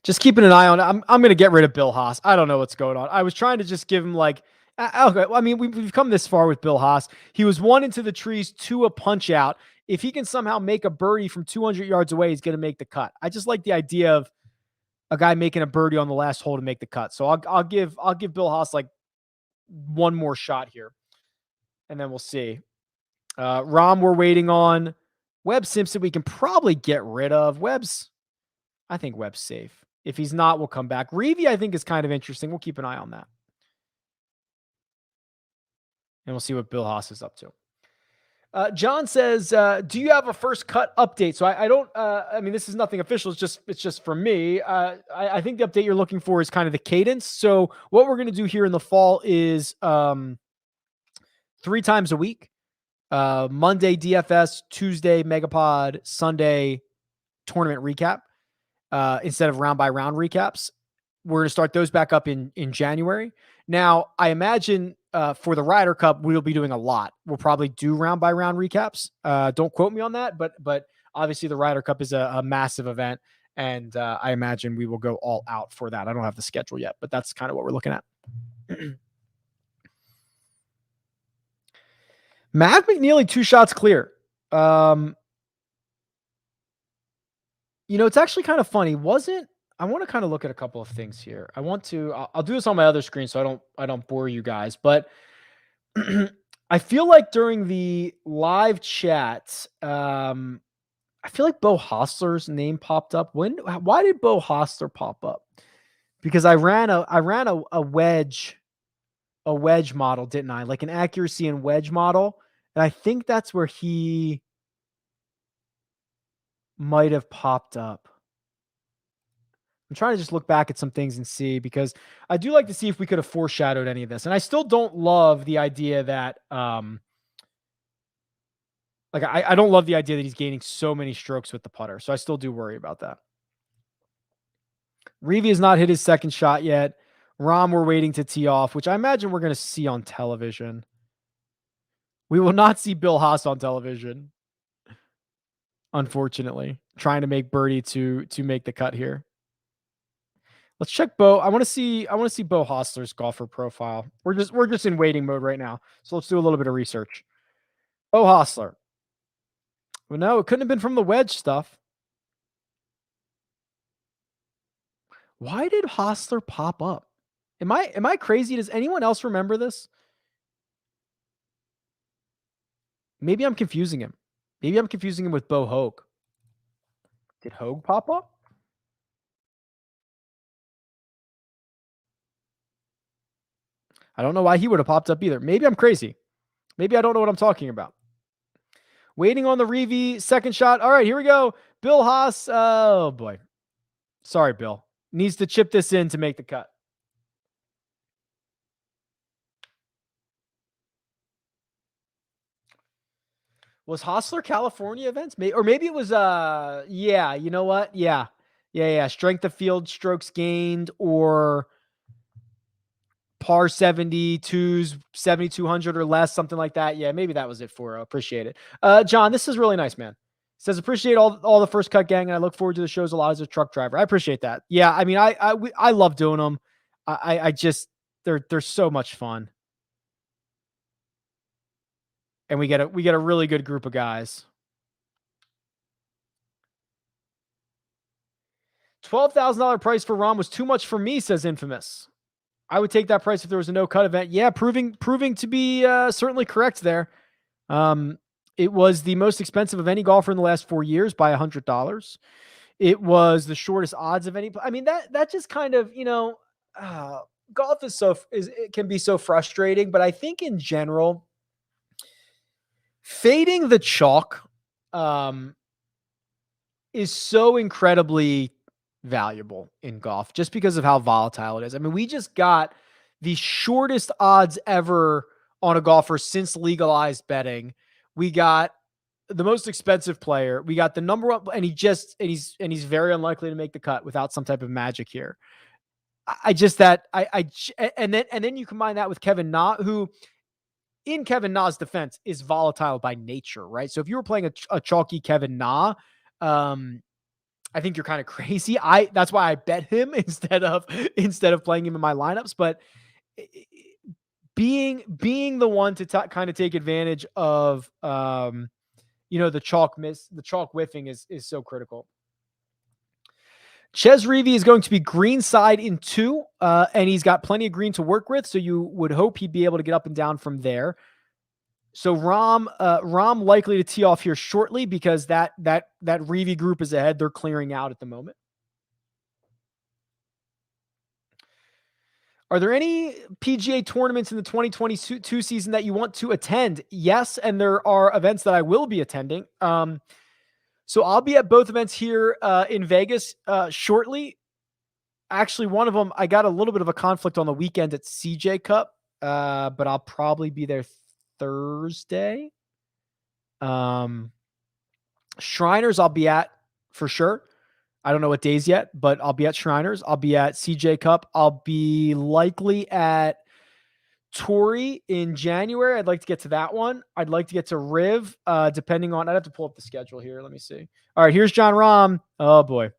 Just keeping an eye on it. I'm going to get rid of Bill Haas. I don't know what's going on. I was trying to just give him okay. I mean, we've come this far with Bill Haas. He was 1 into the trees, 2 a punch out. If he can somehow make a birdie from 200 yards away, he's going to make the cut. I just like the idea of a guy making a birdie on the last hole to make the cut. So I'll give Bill Haas like one more shot here, and then we'll see. Rahm, we're waiting on. Webb Simpson, we can probably get rid of. I think Webb's safe. If he's not, we'll come back. Reevy, I think, is kind of interesting. We'll keep an eye on that. And we'll see what Bill Haas is up to. John says, do you have a first cut update? So I don't, I mean, this is nothing official. It's just for me. I think the update you're looking for is kind of the cadence. So what we're going to do here in the fall is 3 times a week, Monday DFS, Tuesday Megapod, Sunday tournament recap, instead of round by round recaps. We're going to start those back up in January. Now, I imagine for the Ryder Cup, we'll be doing a lot. We'll probably do round by round recaps. Don't quote me on that, but obviously the Ryder Cup is a massive event, and I imagine we will go all out for that. I don't have the schedule yet, but that's kind of what we're looking at. Matt McNeely, 2 shots clear. It's actually kind of funny. I want to kind of look at a couple of things here. I'll do this on my other screen so I don't bore you guys, but I feel like during the live chat, I feel like Bo Hostler's name popped up. Why did Bo Hostler pop up? Because I ran a wedge model, didn't I? Like an accuracy and wedge model. And I think that's where he might have popped up. I'm trying to just look back at some things and see, because I do like to see if we could have foreshadowed any of this. And I still don't love the idea that, I don't love the idea that he's gaining so many strokes with the putter. So I still do worry about that. Reevy has not hit his second shot yet. Rahm, we're waiting to tee off, which I imagine we're going to see on television. We will not see Bill Haas on television, unfortunately, trying to make birdie to make the cut here. Let's check Bo. I want to see Bo Hostler's golfer profile. We're just in waiting mode right now. So let's do a little bit of research. Bo Hostler. Well, no, it couldn't have been from the wedge stuff. Why did Hostler pop up? Am I crazy? Does anyone else remember this? Maybe I'm confusing him. Maybe I'm confusing him with Bo Hogue. Did Hogue pop up? I don't know why he would have popped up either. Maybe I'm crazy. Maybe I don't know what I'm talking about. Waiting on the Reevy second shot. All right, here we go. Bill Haas. Oh, boy. Sorry, Bill. Needs to chip this in to make the cut. Was Hostler California events? Or maybe it was, yeah, you know what? Yeah. Strength of field strokes gained, or par 72s, 7,200 or less, something like that. Yeah, maybe that was it for. Appreciate it. John, this is really nice, man. Says, appreciate all the First Cut gang, and I look forward to the shows a lot as a truck driver. I appreciate that. Yeah, I mean, I love doing them. I just they're so much fun, and we get a really good group of guys. $12,000 price for Rom was too much for me, says Infamous. I would take that price if there was a no cut event. Yeah, proving to be certainly correct there. It was the most expensive of any golfer in the last 4 years by $100. It was the shortest odds of any. I mean, that just kind of, golf it can be so frustrating, but I think in general, fading the chalk is so incredibly valuable in golf just because of how volatile it is. I mean, we just got the shortest odds ever on a golfer since legalized betting. We got the most expensive player. We got the number one, and he's very unlikely to make the cut without some type of magic here. And then you combine that with Kevin Na, who in Kevin Na's defense is volatile by nature, right? So if you were playing a chalky Kevin Na, I think you're kind of crazy. That's why I bet him instead of playing him in my lineups. But being the one to kind of take advantage of the chalk whiffing is so critical. Ches Reavie is going to be greenside in 2, and he's got plenty of green to work with, so you would hope he'd be able to get up and down from there. So Rom likely to tee off here shortly because that Reavie group is ahead. They're clearing out at the moment. Are there any PGA tournaments in the 2022 season that you want to attend? Yes, and there are events that I will be attending. So I'll be at both events here in Vegas shortly. Actually, one of them, I got a little bit of a conflict on the weekend at CJ Cup, but I'll probably be there Thursday. Shriners I'll be at for sure. I don't know what days yet, but I'll be at Shriners. I'll be at CJ Cup. I'll be likely at Torrey in January. I'd like to get to that one. I'd like to get to Riv, depending on, I'd have to pull up the schedule here. Let me see. All right, here's John Rahm. Oh boy.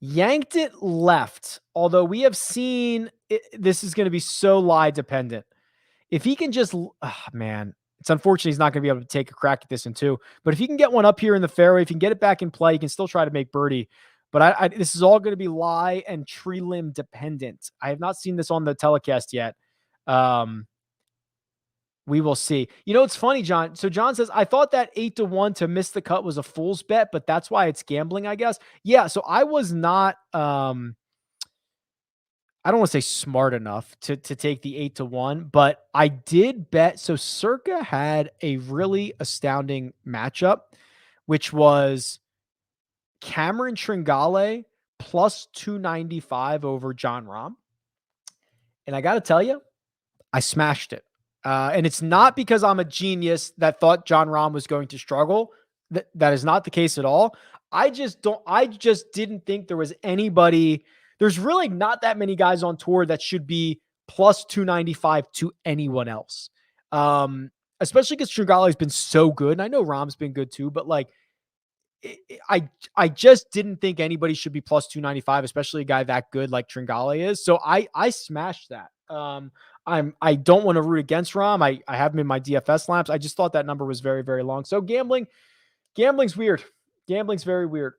Yanked it left. Although we have seen this is going to be so lie dependent. If he can just, man, it's unfortunate he's not going to be able to take a crack at this in 2. But if he can get one up here in the fairway, if he can get it back in play, he can still try to make birdie. But this is all going to be lie and tree limb dependent. I have not seen this on the telecast yet. We will see. It's funny, John. So John says, I thought that 8-1 to miss the cut was a fool's bet, but that's why it's gambling, I guess. Yeah. So I was not, I don't want to say smart enough to take the 8-1, but I did bet. So Circa had a really astounding matchup, which was Cameron Tringale plus 295 over John Rahm. And I got to tell you, I smashed it. And it's not because I'm a genius that thought John Rahm was going to struggle. That is not the case at all. I just didn't think there was anybody. There's really not that many guys on tour that should be plus 295 to anyone else. Especially because Tringale has been so good. And I know Rahm's been good too, but I just didn't think anybody should be plus 295, especially a guy that good like Tringale is. So I smashed that. I don't want to root against Rahm. I have him in my DFS lamps. I just thought that number was very, very long. So gambling's weird. Gambling's very weird.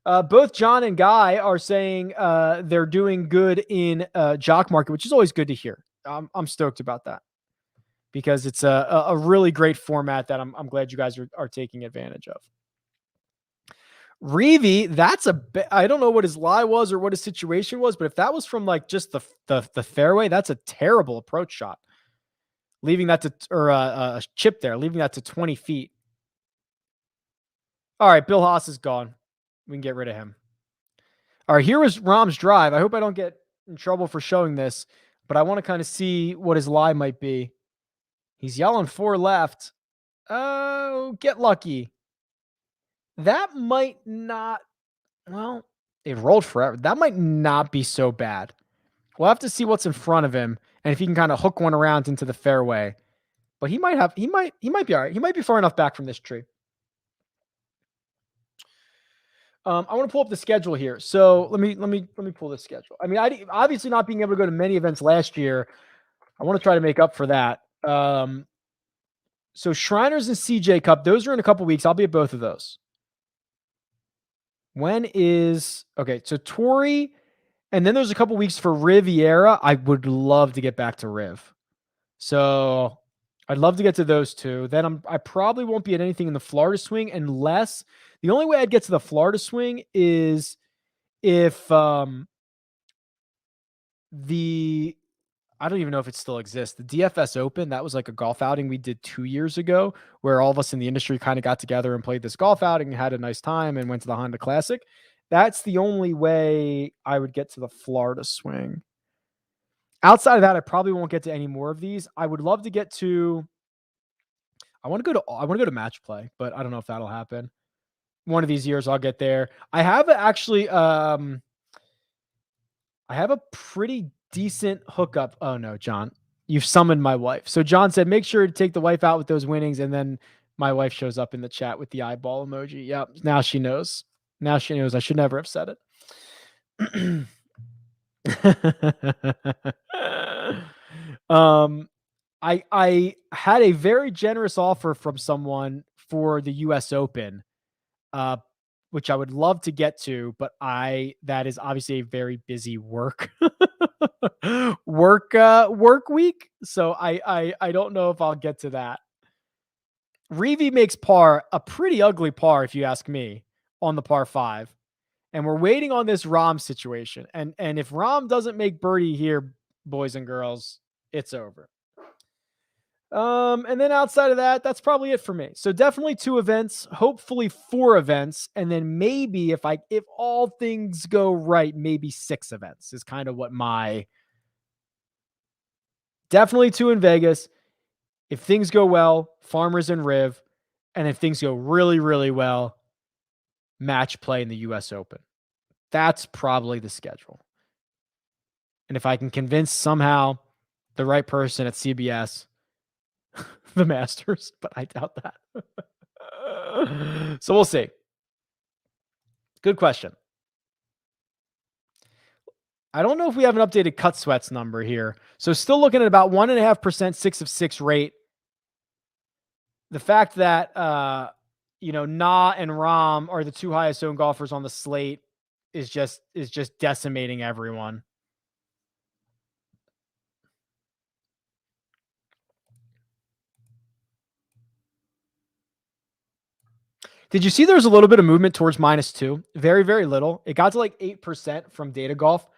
Both John and Guy are saying they're doing good in jock market, which is always good to hear. I'm stoked about that because it's a really great format that I'm glad you guys are taking advantage of. Reavie, I don't know what his lie was or what his situation was, but if that was from just the fairway, that's a terrible approach shot. Leaving that a chip there, leaving that to 20 feet. All right, Bill Haas is gone. We can get rid of him. All right, here was Rahm's drive. I hope I don't get in trouble for showing this, but I want to kind of see what his lie might be. He's yelling 4 left. Oh, get lucky. That might not, well, it rolled forever. That might not be so bad. We'll have to see what's in front of him and if he can kind of hook one around into the fairway. But he might be all right. He might be far enough back from this tree. I want to pull up the schedule here. So let me pull the schedule. I mean, I obviously not being able to go to many events last year. I want to try to make up for that. So Shriners and CJ Cup, those are in a couple weeks. I'll be at both of those. So Torrey, and then there's a couple weeks for Riviera. I would love to get back to Riv. So I'd love to get to those two. Then I probably won't be at anything in the Florida swing unless the only way I'd get to the Florida swing is if I don't even know if it still exists. The DFS Open, that was like a golf outing we did 2 years ago where all of us in the industry kind of got together and played this golf outing and had a nice time and went to the Honda Classic. That's the only way I would get to the Florida swing. Outside of that, I probably won't get to any more of these. I would love to get to I want to go to match play, but I don't know if that'll happen. One of these years I'll get there. I have a pretty decent hookup. Oh no, John, you've summoned my wife. So John said, make sure to take the wife out with those winnings. And then my wife shows up in the chat with the eyeball emoji. Yep. Now she knows. I should never have said it. I had a very generous offer from someone for the US Open, which I would love to get to, but that is obviously a very busy work week. So I don't know if I'll get to that. Reeve makes par a pretty ugly par, if you ask me, on the par 5. And we're waiting on this Rahm situation. And if Rahm doesn't make birdie here, boys and girls, it's over. And then outside of that, that's probably it for me. So definitely 2 events, hopefully 4 events, and then maybe if all things go right, maybe 6 events is kind of what definitely 2 in Vegas. If things go well, Farmers and Riv, and if things go really, really well, match play in the US Open. That's probably the schedule. And if I can convince somehow the right person at CBS, the Masters, but I doubt that. So we'll see. Good question. I don't know if we have an updated cut sweats number here. So still looking at about 1.5%, 6 of 6 rate. The fact that, Na and Rahm are the 2 highest owned golfers on the slate is just decimating everyone. Did you see there was a little bit of movement towards -2? Very, very little. It got to like 8% from Data Golf.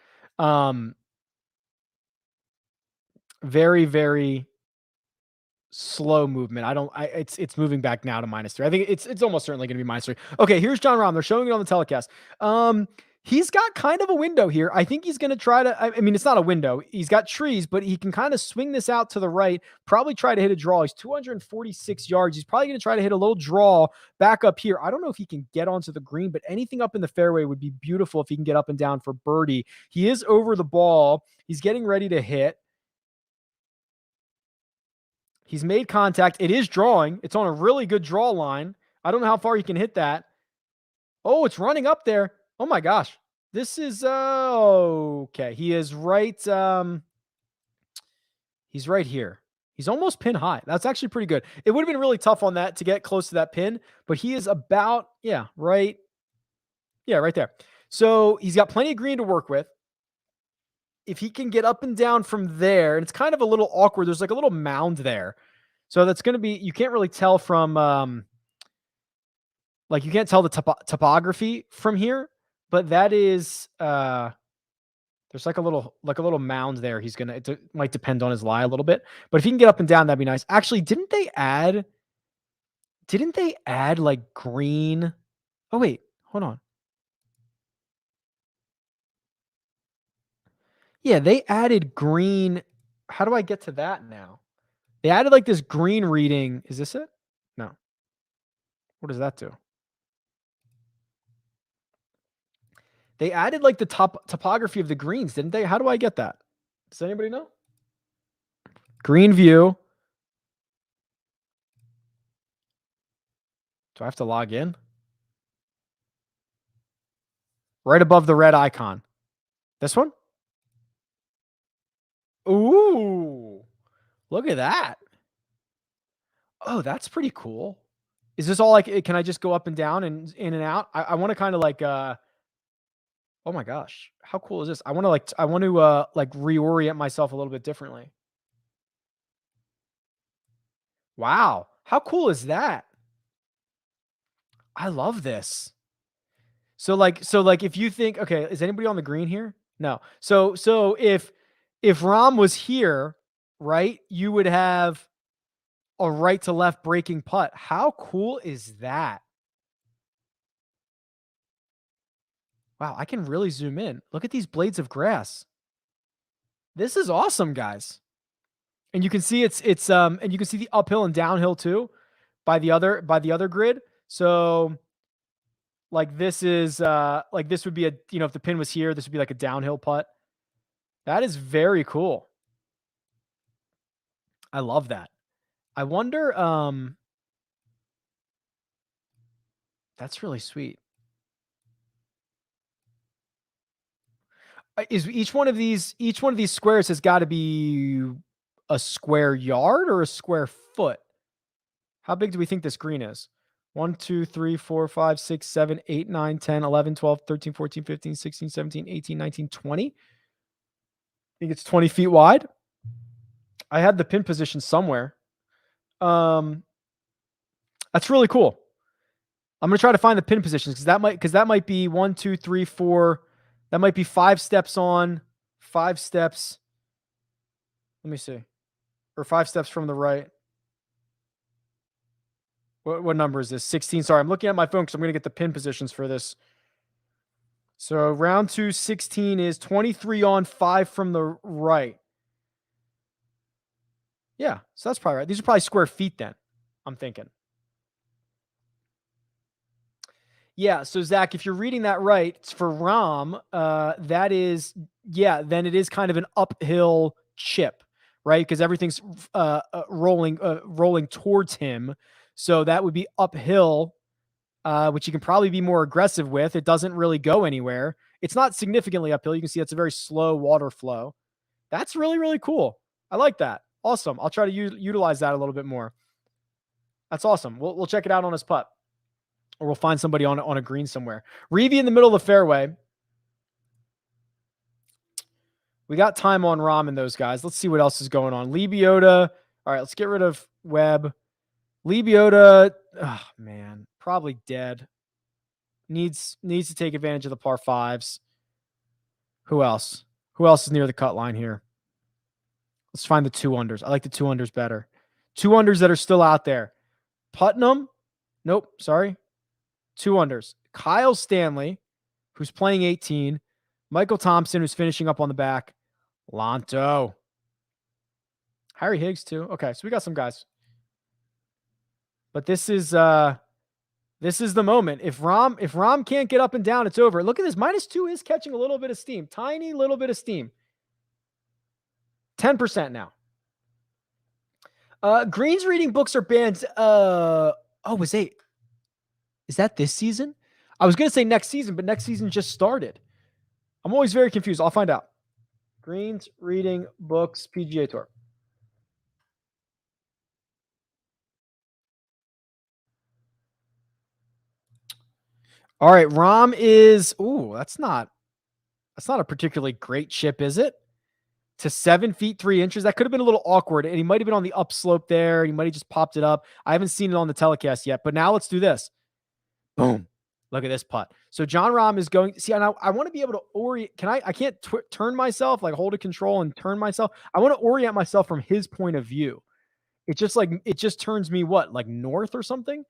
Very, very slow movement. It's moving back now to -3. I think it's almost certainly going to be -3. Okay, here's John Rahm. They're showing it on the telecast. He's got kind of a window here. I think he's going to try to, I mean, it's not a window. He's got trees, but he can kind of swing this out to the right, probably try to hit a draw. He's 246 yards. He's probably going to try to hit a little draw back up here. I don't know if he can get onto the green, but anything up in the fairway would be beautiful if he can get up and down for birdie. He is over the ball. He's getting ready to hit. He's made contact. It is drawing. It's on a really good draw line. I don't know how far he can hit that. Oh, it's running up there. Oh my gosh. This is okay. He is right. He's right here. He's almost pin high. That's actually pretty good. It would have been really tough on that to get close to that pin, but he is about, right there. So he's got plenty of green to work with. If he can get up and down from there, and it's kind of a little awkward. There's like a little mound there. So that's going to be, you can't really tell from, you can't tell the topography from here, but that is, there's like a little mound there. It might depend on his lie a little bit, but if he can get up and down, that'd be nice. Actually, didn't they add like green? Oh wait, hold on. Yeah, they added green. How do I get to that now? They added like this green reading. Is this it? No. What does that do? They added like the topography of the greens, didn't they? How do I get that? Does anybody know? Green view. Do I have to log in? right above the red icon. This one? Ooh, look at that. Oh, that's pretty cool. Is this all like, can I just go up and down and in and out? I want to kind of like, oh my gosh, how cool is this? I want to like reorient myself a little bit differently. Wow. How cool is that? I love this. So like if you think, okay, is anybody on the green here? No. So if Rom was here, right, you would have a right to left breaking putt. How cool is that? Wow, I can really zoom in. Look at these blades of grass. This is awesome, guys. And you can see it's and you can see the uphill and downhill too by the other grid. So like this is like this would be a, you know, if the pin was here, this would be like a downhill putt. That is very cool. I love that. I wonder that's really sweet. Is each one of these squares has got to be a square yard or a square foot? How big do we think this green is? 1, 2, 3, 4, 5, 6, 7, 8, 9, 10, 11, 12, 13, 14, 15, 16, 17, 18, 19, 20. I think it's 20 feet wide. I had the pin position somewhere. That's really cool. I'm going to try to find the pin positions because that might be 1, 2, 3, 4. That might be 5 steps on, 5 steps. Let me see. Or 5 steps from the right. What number is this? 16. Sorry, I'm looking at my phone because I'm going to get the pin positions for this. So round 2, 16 is 23 on, 5 from the right. Yeah, so that's probably right. These are probably square feet then, I'm thinking. Yeah, so Zach, if you're reading that right, it's for Rom, that is, yeah, then it is kind of an uphill chip, right? Because everything's rolling towards him. So that would be uphill, which you can probably be more aggressive with. It doesn't really go anywhere. It's not significantly uphill. You can see it's a very slow water flow. That's really, really cool. I like that. Awesome. I'll try to utilize that a little bit more. That's awesome. We'll check it out on his putt. Or we'll find somebody on a green somewhere. Reevy in the middle of the fairway. We got time on Rom and those guys. Let's see what else is going on. Lee Biota. All right, let's get rid of Webb. Lee Biota, oh man, probably dead. Needs to take advantage of the par fives. Who else? Who else is near the cut line here? Let's find the 2 unders. I like the 2 unders better. 2 unders that are still out there. Putnam. Nope. Sorry. 2 unders. Kyle Stanley, who's playing 18. Michael Thompson, who's finishing up on the back. Lanto. Harry Higgs, too. Okay, so we got some guys. But this is the moment. If Rom can't get up and down, it's over. Look at this. -2 is catching a little bit of steam. Tiny little bit of steam. 10% now. Greens reading books are banned. Was 8. Is that this season? I was going to say next season, but next season just started. I'm always very confused. I'll find out. Greens reading books, PGA Tour. All right, Rom is, that's not a particularly great chip, is it? To 7 feet 3 inches. That could have been a little awkward, and he might have been on the upslope there. He might have just popped it up. I haven't seen it on the telecast yet, but now let's do this. Boom. Look at this putt. So John Rahm is going, see, and I want to be able to orient. I can't turn myself, like hold a control and turn myself. I want to orient myself from his point of view. It just turns me what, like north or something?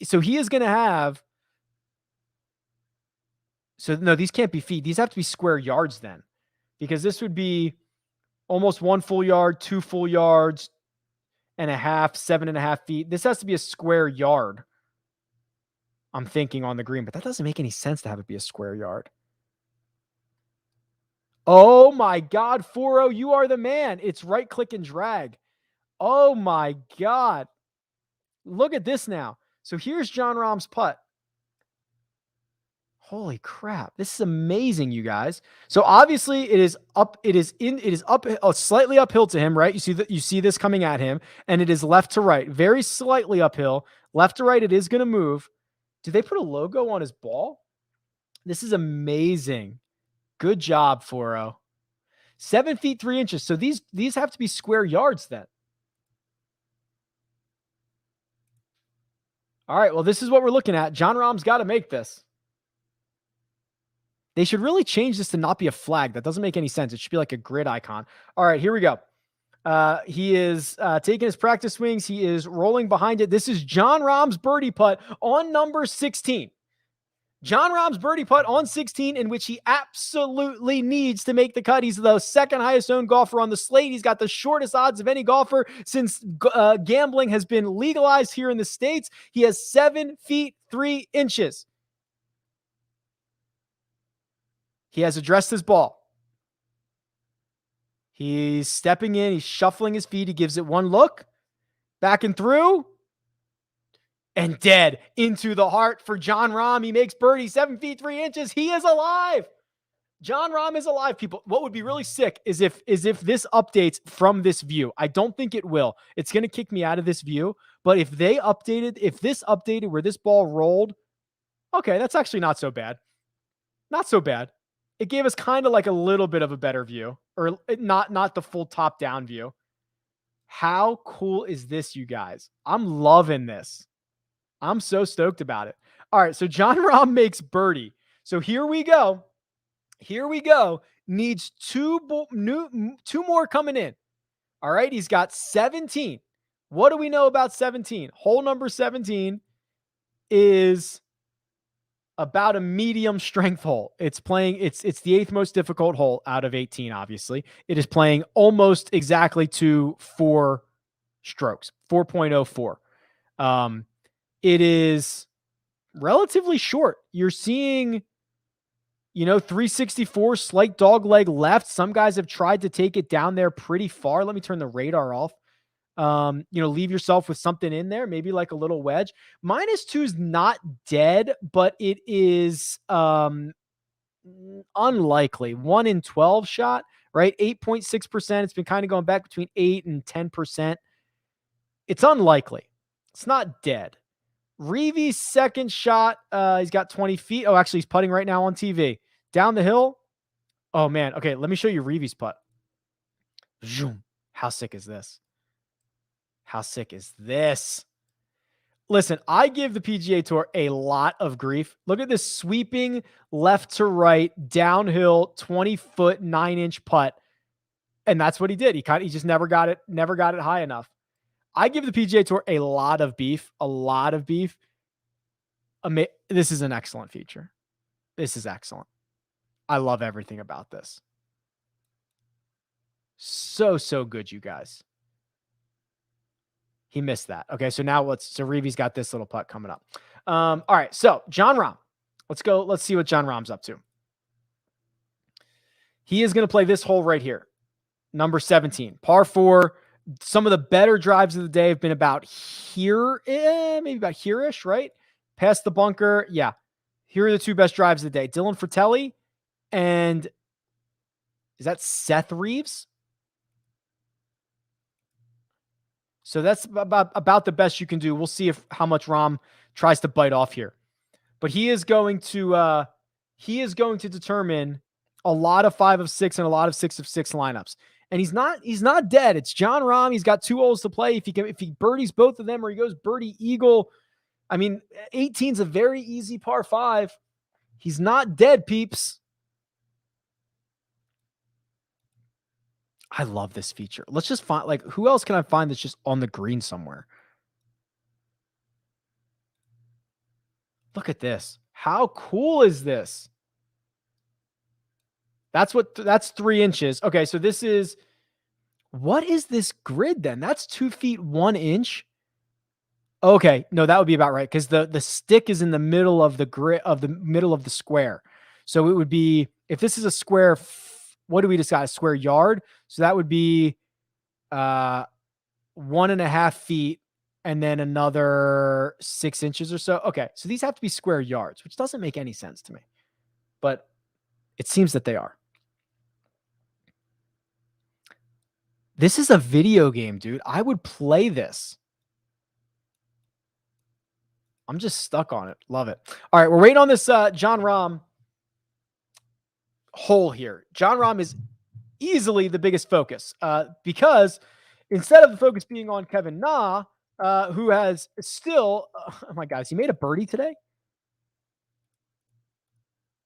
So he is going to have, so no, these can't be feet. These have to be square yards then, because this would be almost 1 full yard, 2 full yards and a half, 7.5 feet. This has to be a square yard, I'm thinking, on the green, but that doesn't make any sense to have it be a square yard. Oh my God, 4-0, you are the man. It's right click and drag. Oh my God. Look at this now. So here's John Rahm's putt. Holy crap. This is amazing, you guys. So obviously it is up, it is up slightly uphill to him, right? You see this coming at him, and it is left to right, very slightly uphill. Left to right, it is going to move. Did they put a logo on his ball? This is amazing. Good job, Foro. 7 feet 3 inches. So these have to be square yards then. All right. Well, this is what we're looking at. John Rahm's got to make this. They should really change this to not be a flag. That doesn't make any sense. It should be like a grid icon. All right, here we go. He is taking his practice swings. He is rolling behind it. This is John Rahm's birdie putt on number 16. John Rahm's birdie putt on 16, in which he absolutely needs to make the cut. He's the second highest owned golfer on the slate. He's got the shortest odds of any golfer since gambling has been legalized here in the States. He has 7 feet 3 inches. He has addressed his ball. He's stepping in. He's shuffling his feet. He gives it one look. Back and through. And dead into the heart for John Rahm. He makes birdie, 7 feet 3 inches. He is alive. John Rahm is alive, people. What would be really sick is if this updates from this view. I don't think it will. It's going to kick me out of this view. But if this updated where this ball rolled, okay, that's actually not so bad. Not so bad. It gave us kind of like a little bit of a better view, or not the full top down view. How cool is this, you guys? I'm loving this. I'm so stoked about it. All right. So John Rahm makes birdie. So here we go. Needs two more coming in. All right. He's got 17. What do we know about 17? Hole number 17 is about a medium strength hole. It's the 8th most difficult hole out of 18, obviously. It is playing almost exactly to 4 strokes, 4.04. It is relatively short. You're seeing, 364, slight dog leg left. Some guys have tried to take it down there pretty far. Let me turn the radar off. Leave yourself with something in there, maybe like a little wedge. -2 is not dead, but it is unlikely. 1 in 12 shot, right? 8.6%. It's been kind of going back between 8 and 10%. It's unlikely. It's not dead. Reevy's second shot, he's got 20 feet. Oh, actually, he's putting right now on TV. Down the hill. Oh, man. Okay, let me show you Reevy's putt. Zoom. How sick is this? How sick is this? Listen, I give the PGA Tour a lot of grief. Look at this sweeping left to right, downhill, 20-foot, 9-inch putt. And that's what he did. He just never got it high enough. I give the PGA Tour a lot of beef. This is an excellent feature. This is excellent. I love everything about this. So good, you guys. He missed that. Okay, so now Reevy's got this little putt coming up. All right, so John Rahm. Let's go. Let's see what John Rahm's up to. He is going to play this hole right here. Number 17, par 4. Some of the better drives of the day have been about here, maybe about here-ish, right? Past the bunker. Yeah. Here are the 2 best drives of the day. Dylan Fratelli and is that Seth Reeves? So that's about the best you can do. We'll see how much Rahm tries to bite off here. But he is going to determine a lot of 5 of 6 and a lot of 6 of 6 lineups. And he's not dead. It's John Rahm. He's got 2 holes to play. If he birdies both of them, or he goes birdie eagle, 18's a very easy par 5. He's not dead, peeps. I love this feature. Let's just find, who else can I find that's just on the green somewhere? Look at this. How cool is this? That's 3 inches. Okay, so what is this grid then? That's 2 feet 1 inch. Okay, no, that would be about right, because the stick is in the middle of the grid, of the middle of the square. So it would be, if this is a square, what do we decide? A square yard? So that would be 1.5 feet and then another 6 inches or so. Okay, so these have to be square yards, which doesn't make any sense to me. but it seems that they are. This is a video game, dude. I would play this. I'm just stuck on it. Love it. All right, we're waiting on this John Rahm hole here. John Rahm is easily the biggest focus because instead of the focus being on Kevin Na, who has still, oh my God, has he made a birdie today?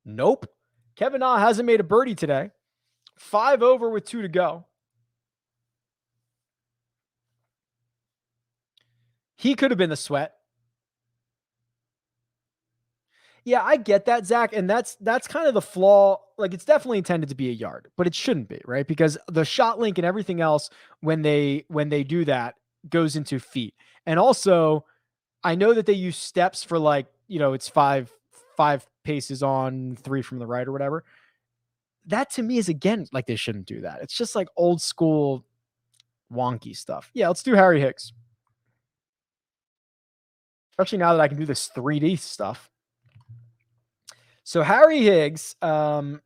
Nope. Kevin Na hasn't made a birdie today. 5 over with 2 to go. He could have been the sweat. Yeah, I get that, Zach, and that's kind of the flaw. Like, it's definitely intended to be a yard, but it shouldn't be, right? Because the shot link and everything else, when they do that, goes into feet. And also, I know that they use steps for, like, it's five paces on, 3 from the right or whatever. That to me is, again, like, they shouldn't do that. It's just like old school wonky stuff. Yeah, let's do Harry Higgs. Especially now that I can do this 3D stuff. So Harry Higgs, and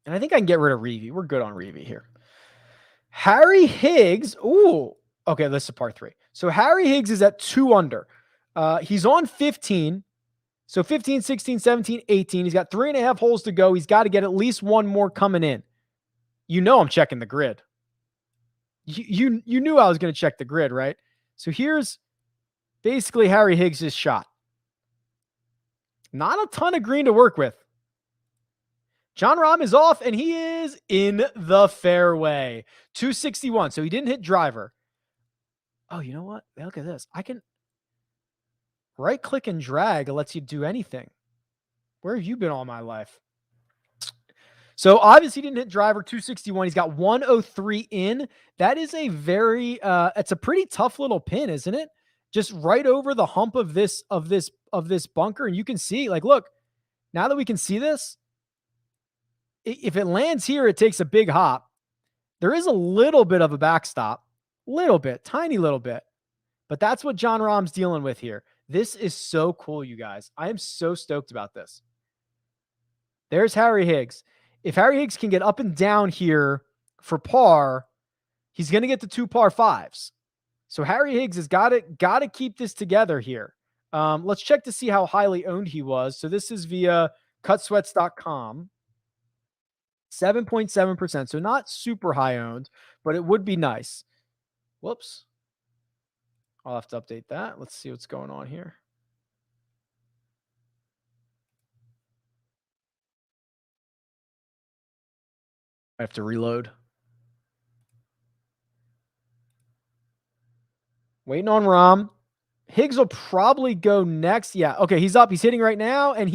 I think I can get rid of Reavy. We're good on Reavy here. Harry Higgs, ooh, okay, this is part 3. So Harry Higgs is at 2 under. He's on 15. So 15, 16, 17, 18. He's got 3.5 holes to go. He's got to get at least one more coming in. I'm checking the grid. You knew I was going to check the grid, right? So here's basically Harry Higgs' shot. Not a ton of green to work with. John Rahm is off, and he is in the fairway. 261. So he didn't hit driver. Oh, you know what? Look at this. I can right-click and drag. It lets you do anything. Where have you been all my life? So obviously he didn't hit driver. 261. He's got 103 in. That is a very, it's a pretty tough little pin, isn't it? Just right over the hump of this bunker. And you can see, like, look, now that we can see this, if it lands here, it takes a big hop. There is a little bit of a backstop, little bit, tiny little bit, but that's what John Rahm's dealing with here. This is so cool, you guys. I am so stoked about this. There's Harry Higgs. If Harry Higgs can get up and down here for par, he's going to get the 2 par 5s. So Harry Higgs has got to keep this together here. Let's check to see how highly owned he was. So this is via cutsweats.com. 7.7%. So not super high owned, but it would be nice. Whoops. I'll have to update that. Let's see what's going on here. I have to reload. Waiting on Rahm. Higgs will probably go next. Yeah. Okay. He's up. He's hitting right now. And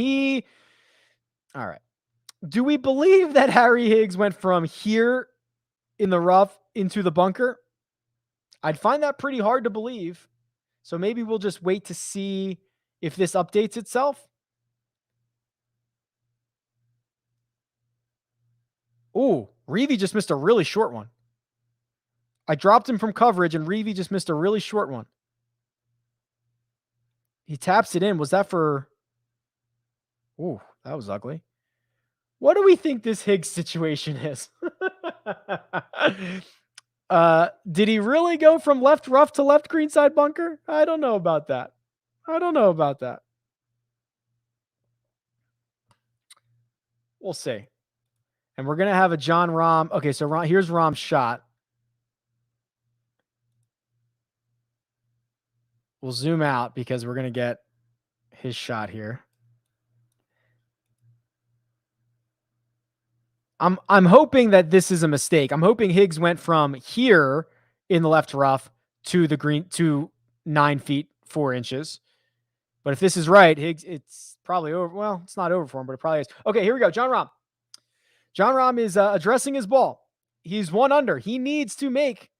all right. Do we believe that Harry Higgs went from here in the rough into the bunker? I'd find that pretty hard to believe. So maybe we'll just wait to see if this updates itself. Ooh, Reavy just missed a really short one. I dropped him from coverage, and Reavy just missed a really short one. He taps it in. Was that for... Ooh, that was ugly. What do we think this Higgs situation is? Did he really go from left rough to left greenside bunker? I don't know about that. We'll see. And we're going to have a John Rahm. Okay, so here's Rahm's shot. We'll zoom out because we're going to get his shot here. I'm hoping that this is a mistake. I'm hoping Higgs went from here in the left rough to the green to 9 feet 4 inches. But if this is right, Higgs, it's probably over. Well, it's not over for him, but it probably is. Okay, here we go. John Rahm. John Rahm is addressing his ball. He's 1 under. He needs to make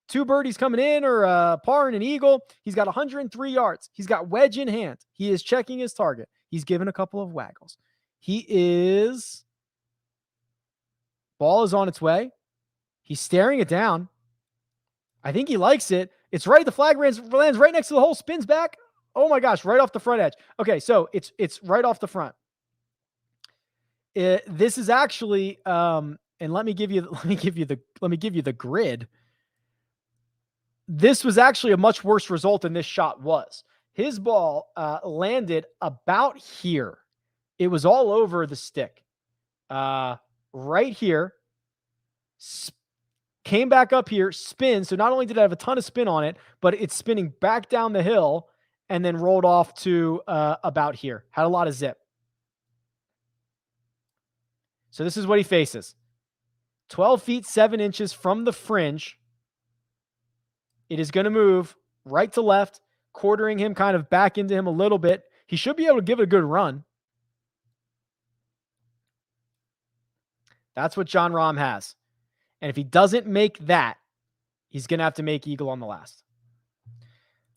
2 birdies coming in or a par and an eagle. He's got 103 yards. He's got wedge in hand. He is checking his target. He's given a couple of waggles. Ball is on its way. He's staring it down. I think he likes it. It's right. The flag lands right next to the hole, spins back. Oh my gosh, right off the front edge. Okay, so it's right off the front. This is actually, and let me give you the grid. This was actually a much worse result than this shot was. His ball landed about here. It was all over the stick. Right here. Came back up here, spin. So not only did I have a ton of spin on it, but it's spinning back down the hill and then rolled off to about here. Had a lot of zip. So this is what he faces. 12 feet, 7 inches from the fringe. It is going to move right to left, quartering him kind of back into him a little bit. He should be able to give it a good run. That's what Jon Rahm has. And if he doesn't make that, he's going to have to make eagle on the last.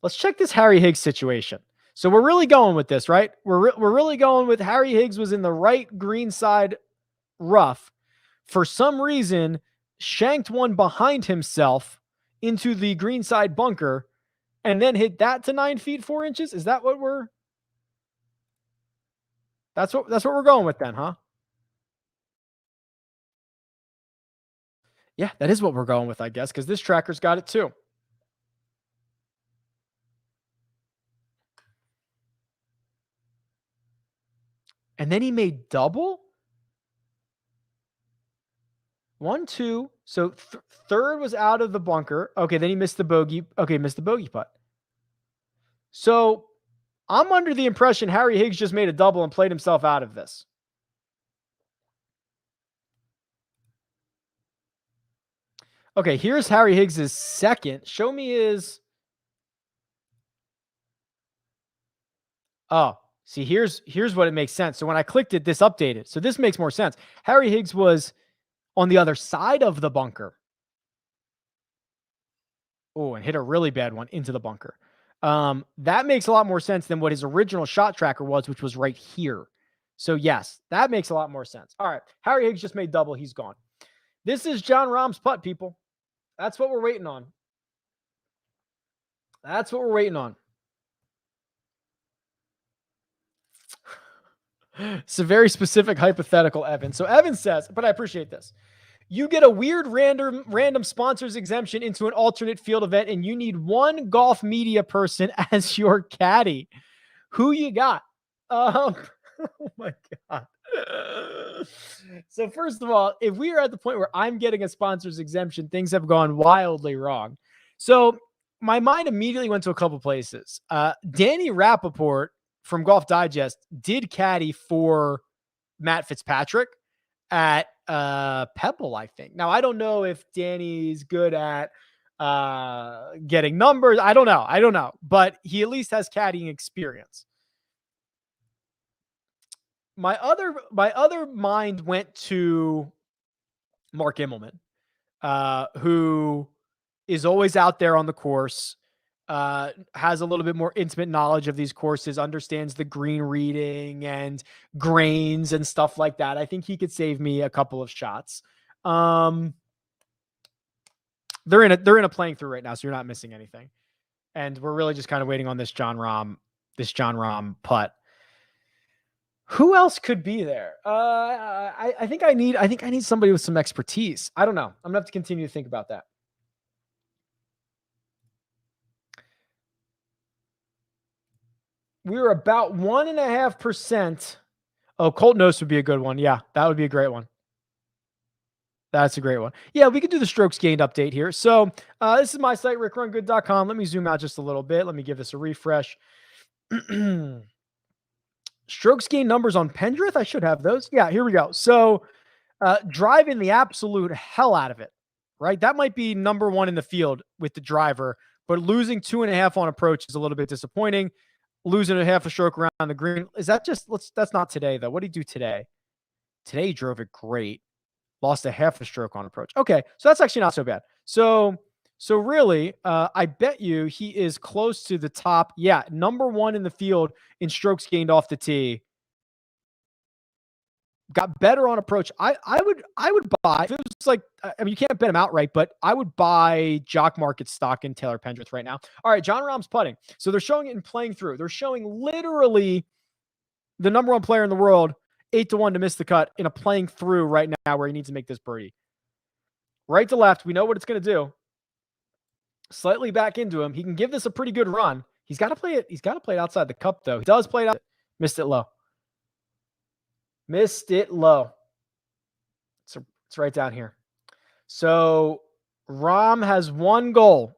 Let's check this Harry Higgs situation. So we're really going with this, right? We're really going with Harry Higgs was in the right green side rough. For some reason, shanked one behind himself into the green side bunker and then hit that to 9 feet, 4 inches. Is that what that's what we're going with then, huh? Yeah, that is what we're going with, I guess, because this tracker's got it too. And then he made double? 1, 2. So third was out of the bunker. Okay, then he missed the bogey. Okay, missed the bogey putt. So I'm under the impression Harry Higgs just made a double and played himself out of this. Okay, here's Harry Higgs' second. Show me his... Oh, see, here's what it makes sense. So when I clicked it, this updated. So this makes more sense. Harry Higgs was on the other side of the bunker. Oh, and hit a really bad one into the bunker. That makes a lot more sense than what his original shot tracker was, which was right here. So yes, that makes a lot more sense. All right, Harry Higgs just made double. He's gone. This is Jon Rahm's putt, people. That's what we're waiting on. That's what we're waiting on. It's a very specific hypothetical, Evan. So Evan says, but I appreciate this. You get a weird random sponsors exemption into an alternate field event, and you need one golf media person as your caddy. Who you got? Oh my God. So first of all, if we are at the point where I'm getting a sponsors exemption, things have gone wildly wrong. So my mind immediately went to a couple places. Danny Rappaport from Golf Digest did caddy for Matt Fitzpatrick at Pebble, I think. Now, I don't know if Danny's good at getting numbers. I don't know. But he at least has caddying experience. My other mind went to Mark Immelman, who is always out there on the course, has a little bit more intimate knowledge of these courses, understands the green reading and grains and stuff like that. I think he could save me a couple of shots. They're in a playing through right now, so you're not missing anything. And we're really just kind of waiting on this Jon Rahm putt. Who else could be there? I think I need somebody with some expertise. I don't know. I'm gonna have to continue to think about that. We were about 1.5%. Oh, Colt Knost would be a good one. Yeah, that would be a great one. That's a great one. Yeah, we could do the strokes gained update here. So this is my site, RickRunGood.com. Let me zoom out just a little bit. Let me give this a refresh. Strokes gained numbers on Pendrith. I should have those. Yeah, here we go. So driving the absolute hell out of it, right? That might be number one in the field with the driver, but losing 2.5 on approach is a little bit disappointing. Losing a half a stroke around the green. Is that just, that's not today though. What did he do today? Today he drove it great. Lost a half a stroke on approach. Okay. So that's actually not so bad. So really, I bet you he is close to the top. Yeah. Number one in the field in strokes gained off the tee. Got better on approach. I would buy, if it was like, I mean, you can't bet him outright, but I would buy Jock Market stock in Taylor Pendrith right now. All right, Jon Rahm's putting. So they're showing it in playing through. They're showing literally the number one player in the world 8-1 to miss the cut in a playing through right now where he needs to make this birdie. Right to left. We know what it's going to do. Slightly back into him. He can give this a pretty good run. He's got to play it. He's got to play it outside the cup, though. He does play it out. Missed it low. Missed it low. It's right down here. So Rahm has one goal.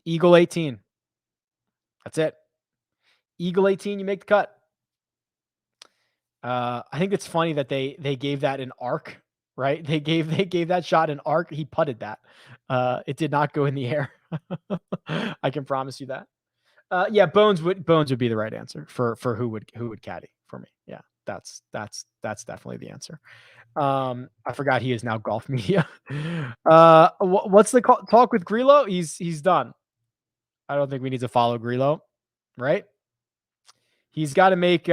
Eagle 18. That's it. Eagle 18, you make the cut. I think it's funny that they gave that an arc, right? They gave that shot an arc. He putted that. It did not go in the air. I can promise you that. Yeah, Bones would be the right answer for who would caddy for me. Yeah, that's definitely the answer. I forgot he is now golf media. What's the talk with Grillo? He's done. I don't think we need to follow Grillo, right? He's got to make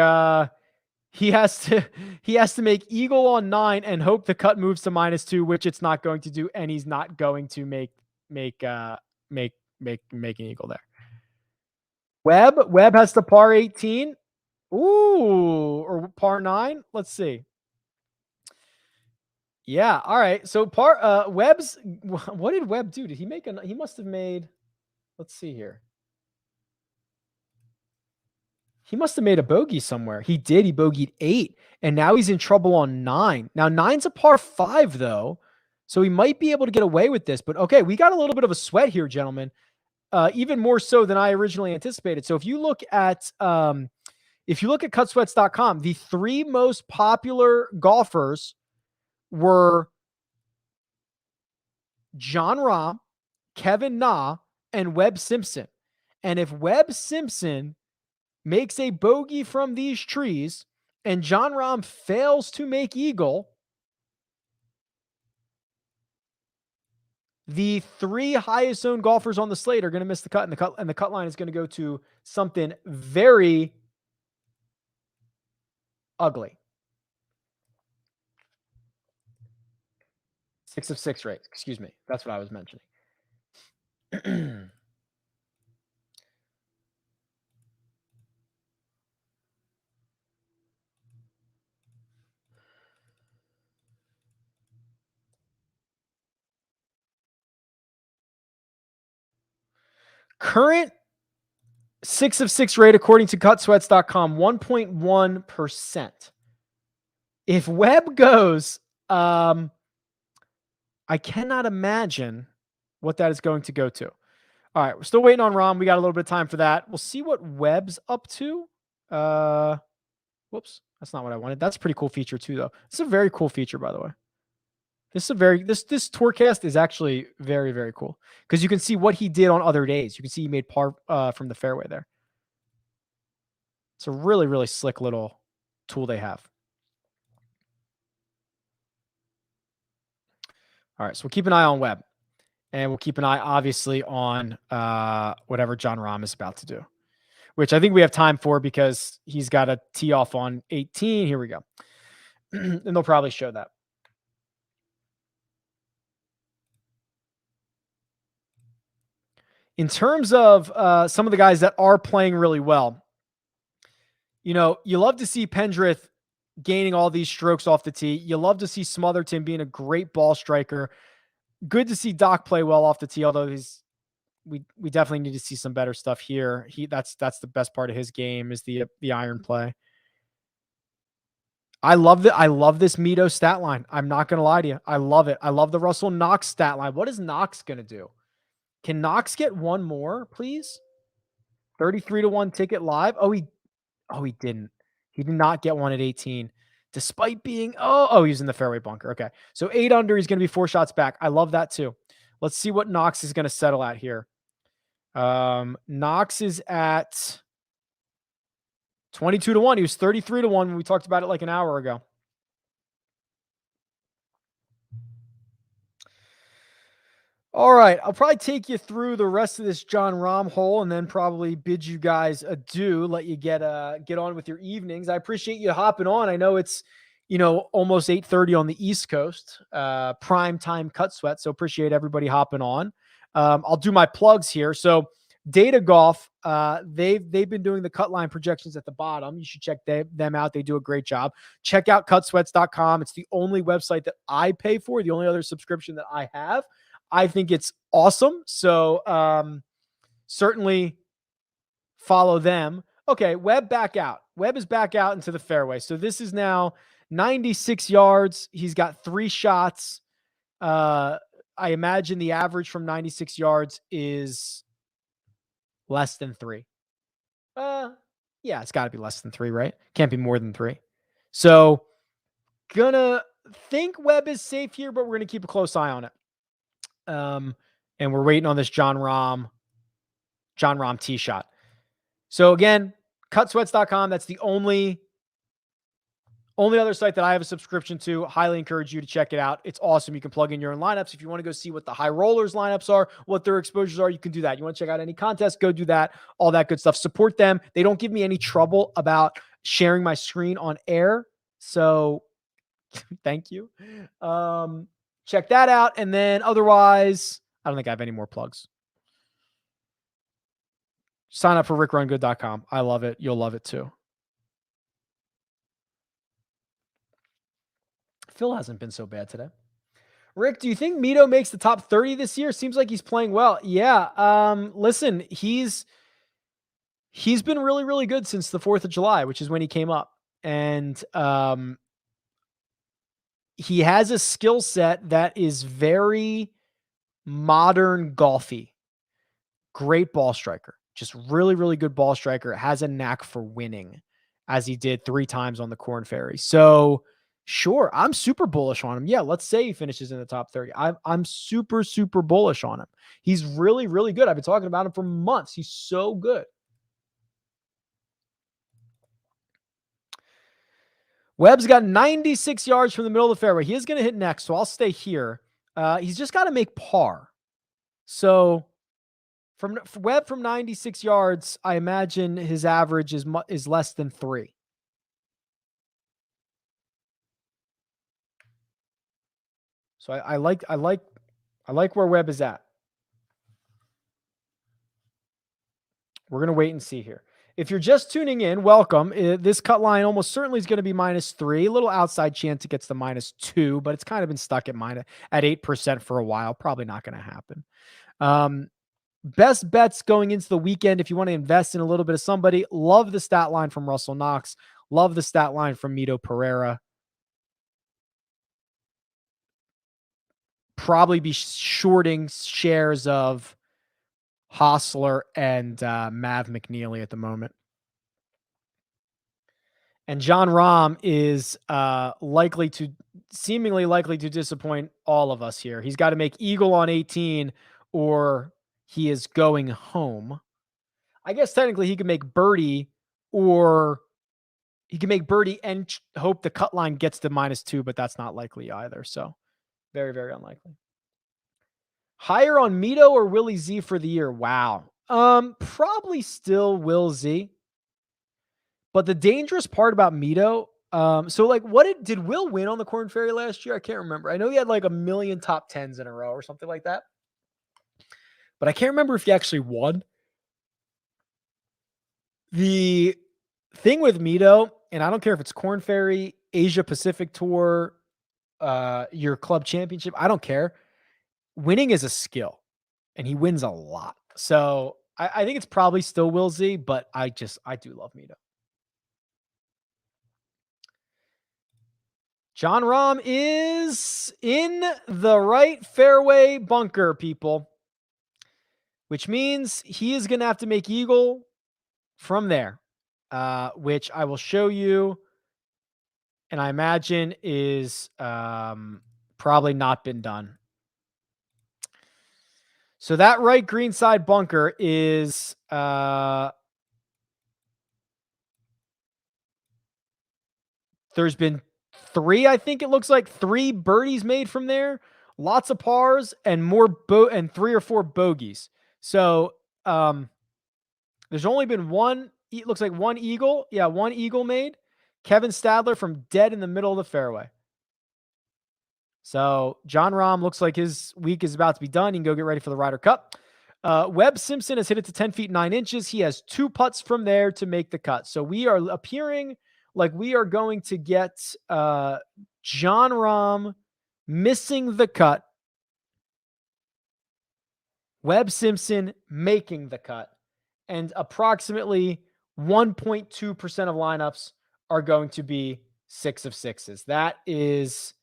he has to make eagle on 9 and hope the cut moves to -2, which it's not going to do, and he's not going to make an eagle there. Webb has to par 18. Ooh, or par 9. Let's see. Yeah. All right. So Webb's, what did Webb do? Did he make he must have made, let's see here. He must have made a bogey somewhere. He did. He bogeyed 8, and now he's in trouble on 9. Now 9's a par 5 though, so he might be able to get away with this. But okay, we got a little bit of a sweat here, gentlemen. Even more so than I originally anticipated. So if you look at cutsweats.com, the 3 most popular golfers were Jon Rahm, Kevin Na, and Webb Simpson. And if Webb Simpson makes a bogey from these trees and Jon Rahm fails to make eagle, the 3 highest owned golfers on the slate are going to miss the cut, and the cut line is going to go to something very ugly. 6 of 6 rate. Excuse me. That's what I was mentioning. Current 6 of 6 rate, according to cutsweats.com, 1.1%. If Webb goes, I cannot imagine what that is going to go to. All right, we're still waiting on Rahm. We got a little bit of time for that. We'll see what Webb's up to. Whoops, that's not what I wanted. That's a pretty cool feature too, though. It's a very cool feature, by the way. This Tourcast is actually very, very cool because you can see what he did on other days. You can see he made par from the fairway there. It's a really, really slick little tool they have. All right, so we'll keep an eye on Webb, and we'll keep an eye, obviously, on whatever Jon Rahm is about to do, which I think we have time for because he's got a tee off on 18. Here we go. And they'll probably show that. In terms of some of the guys that are playing really well, you love to see Pendrith gaining all these strokes off the tee. You love to see Smotherton being a great ball striker. Good to see Doc play well off the tee, although we definitely need to see some better stuff here. That's the best part of his game is the iron play. I love this Mito stat line. I'm not going to lie to you. I love it. I love the Russell Knox stat line. What is Knox going to do? Can Knox get one more, please? 33-1 ticket live. Oh, he didn't. He did not get one at 18, despite being, he's in the fairway bunker. Okay. So 8 under, he's going to be 4 shots back. I love that too. Let's see what Knox is going to settle at here. Knox is at 22-1. He was 33-1 when we talked about it like an hour ago. All right, I'll probably take you through the rest of this Jon Rahm hole and then probably bid you guys adieu, let you get on with your evenings. I appreciate you hopping on. I know it's, almost 8:30 on the East Coast, prime time cut sweat. So appreciate everybody hopping on. I'll do my plugs here. So Data Golf, they've been doing the cut line projections at the bottom. You should check them out. They do a great job. Check out cutsweats.com. It's the only website that I pay for, the only other subscription that I have. I think it's awesome. So certainly follow them. Okay, Webb back out. Webb is back out into the fairway. So this is now 96 yards. He's got 3 shots. I imagine the average from 96 yards is less than 3. Yeah, it's got to be less than 3, right? Can't be more than 3. So gonna think Webb is safe here, but we're gonna keep a close eye on it. And we're waiting on this John Rahm tee shot. So again, cutsweats.com. That's the only other site that I have a subscription to. Highly encourage you to check it out. It's awesome. You can plug in your own lineups. If you want to go see what the high rollers lineups are, what their exposures are, you can do that. You want to check out any contests, go do that. All that good stuff. Support them. They don't give me any trouble about sharing my screen on air. So thank you. Check that out. And then otherwise, I don't think I have any more plugs. Sign up for RickRunGood.com. I love it. You'll love it too. Phil hasn't been so bad today. Rick, do you think Mito makes the top 30 this year? Seems like he's playing well. Yeah. Listen, he's been really, really good since the 4th of July, which is when he came up. And he has a skill set that is very modern golfy. Great ball striker. Just really, really good ball striker. Has a knack for winning, as he did 3 times on the Corn Ferry. So sure, I'm super bullish on him. Yeah, let's say he finishes in the top 30. I'm super, super bullish on him. He's really, really good. I've been talking about him for months. He's so good. Webb's got 96 yards from the middle of the fairway. He is going to hit next, so I'll stay here. He's just got to make par. So from Webb from 96 yards, I imagine his average is less than 3. So I like where Webb is at. We're going to wait and see here. If you're just tuning in, welcome. This cut line almost certainly is going to be -3. A little outside chance it gets to -2, but it's kind of been stuck at 8% for a while. Probably not going to happen. Best bets going into the weekend. If you want to invest in a little bit of somebody, love the stat line from Russell Knox. Love the stat line from Mito Pereira. Probably be shorting shares of Hostler and Mav McNeely at the moment. And John Rahm is seemingly likely to disappoint all of us here. He's got to make eagle on 18 or he is going home. I guess technically he could make birdie, or he can make birdie and hope the cut line gets to -2, but that's not likely either. So very, very unlikely. Higher on Mito or Willie Z for the year? Wow. Probably still Will Z. But the dangerous part about Mito, so like did Will win on the Corn Ferry last year? I can't remember. I know he had like 1 million top 10s in a row or something like that. But I can't remember if he actually won. The thing with Mito, and I don't care if it's Corn Ferry, Asia Pacific Tour, your club championship, I don't care. Winning is a skill, and he wins a lot. So I think it's probably still Will Z, but I do love Mito. John Rahm is in the right fairway bunker, people, which means he is going to have to make eagle from there, which I will show you, and I imagine is probably not been done. So that right green side bunker is there's been 3, I think it looks like 3 birdies made from there, lots of pars, and and 3 or 4 bogeys. So there's only been one. It looks like 1 eagle. Yeah, 1 eagle made. Kevin Stadler from dead in the middle of the fairway. So John Rahm looks like his week is about to be done. He can go get ready for the Ryder Cup. Webb Simpson has hit it to 10 feet 9 inches. He has 2 putts from there to make the cut. So we are appearing like we are going to get Jon Rahm missing the cut, Webb Simpson making the cut, and approximately 1.2% of lineups are going to be 6 of 6s. That is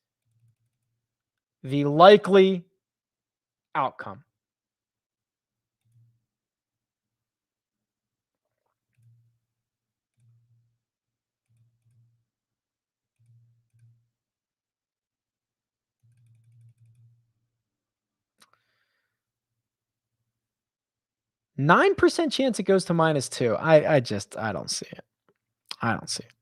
the likely outcome. %9 chance it goes to -2. I don't see it. I don't see it.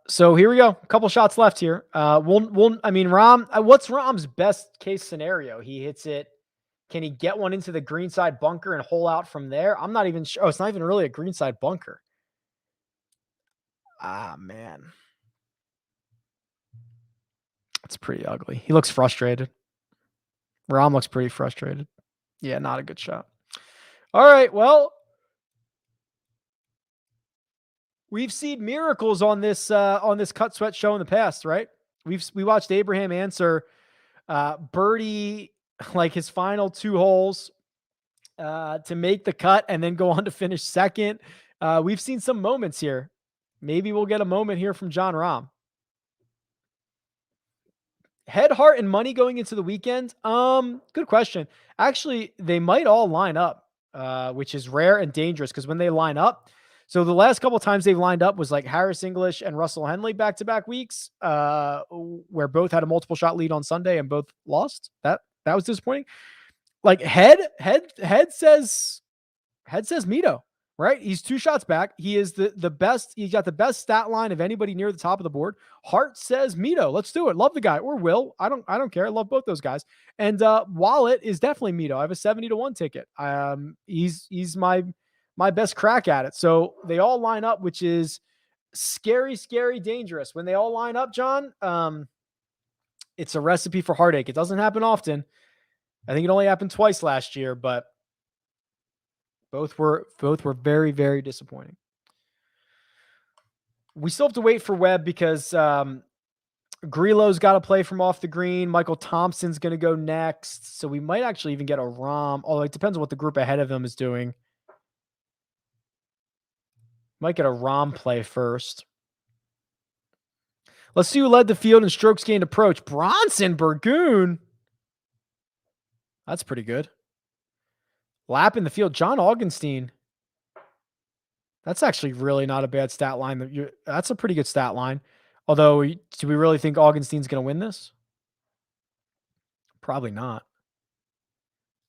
So here we go. A couple shots left here. Rahm, what's Rahm's best case scenario? He hits it. Can he get one into the greenside bunker and hole out from there? I'm not even sure. Oh, it's not even really a greenside bunker. Ah, man. It's pretty ugly. He looks frustrated. Rahm looks pretty frustrated. Yeah, not a good shot. All right, well, we've seen miracles on this Cut Sweat show in the past, right? We watched Abraham answer birdie like his final 2 holes to make the cut and then go on to finish second. We've seen some moments here. Maybe we'll get a moment here from Jon Rahm. Head, heart, and money going into the weekend. Good question. Actually, they might all line up, which is rare and dangerous because when they line up, so the last couple of times they've lined up was like Harris English and Russell Henley back-to-back weeks, where both had a multiple shot lead on Sunday and both lost. That was disappointing. Like head says Mito, right? He's 2 shots back. He is the best. He's got the best stat line of anybody near the top of the board. Heart says Mito. Let's do it. Love the guy. Or Will. I don't care. I love both those guys. And Wallet is definitely Mito. I have a 70-1 ticket. He's my best crack at it. So they all line up, which is scary, dangerous. When they all line up, John, it's a recipe for heartache. It doesn't happen often. I think it only happened twice last year, but both were very, very disappointing. We still have to wait for Webb because Grillo's got to play from off the green. Michael Thompson's going to go next. So we might actually even get a Rahm, although it depends on what the group ahead of him is doing. Might get a Rahm play first. Let's see who led the field in strokes gained approach. Bronson Burgoon. That's pretty good. Lap in the field. John Augenstein. That's actually really not a bad stat line. That's a pretty good stat line. Although, do we really think Augenstein's going to win this? Probably not.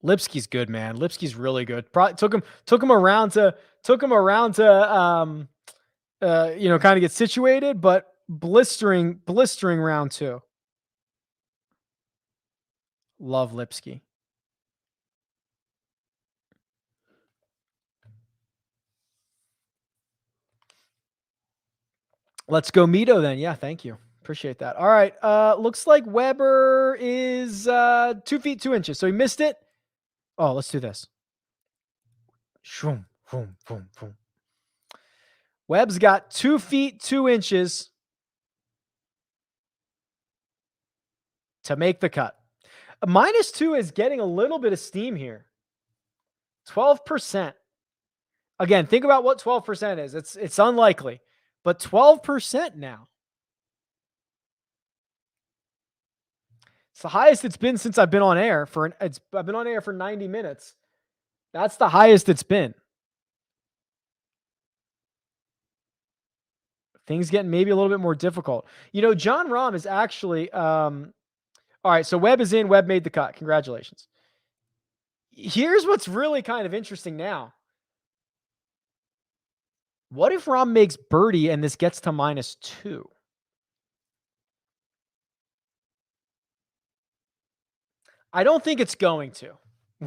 Lipsky's good, man. Lipsky's really good. Probably took him around to kind of get situated, but blistering round 2. Love Lipsky. Let's go Mito then. Yeah, thank you. Appreciate that. All right. Looks like Weber is 2 feet 2 inches. So he missed it. Oh, let's do this. Shoom, boom, boom, boom. Webb's got 2 feet 2 inches to make the cut. A -2 is getting a little bit of steam here. 12%. Again, think about what 12% is. It's unlikely, but 12% now. It's the highest it's been since I've been on air I've been on air for 90 minutes. That's the highest it's been. Things getting maybe a little bit more difficult. Jon Rahm is actually all right, so Webb is in. Webb made the cut. Congratulations. Here's what's really kind of interesting now. What if Rahm makes birdie and this gets to -2? I don't think it's going to.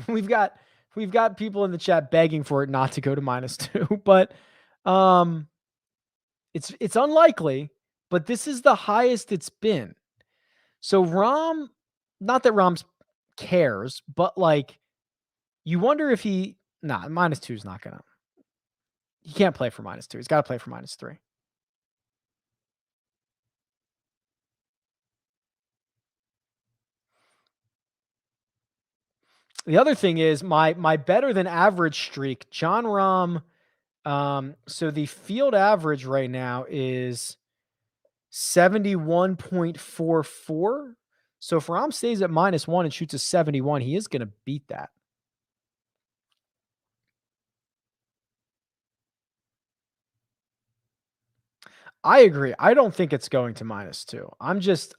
We've got people in the chat begging for it not to go to -2, but it's unlikely, but this is the highest it's been. So Rahm, not that Rahm cares, but like You wonder if -2 is not gonna. He can't play for -2. He's got to play for -3. The other thing is my better than average streak, John Rahm. So the field average right now is 71.44. So if Rahm stays at -1 and shoots a 71, he is going to beat that. I agree. I don't think it's going to -2. I'm just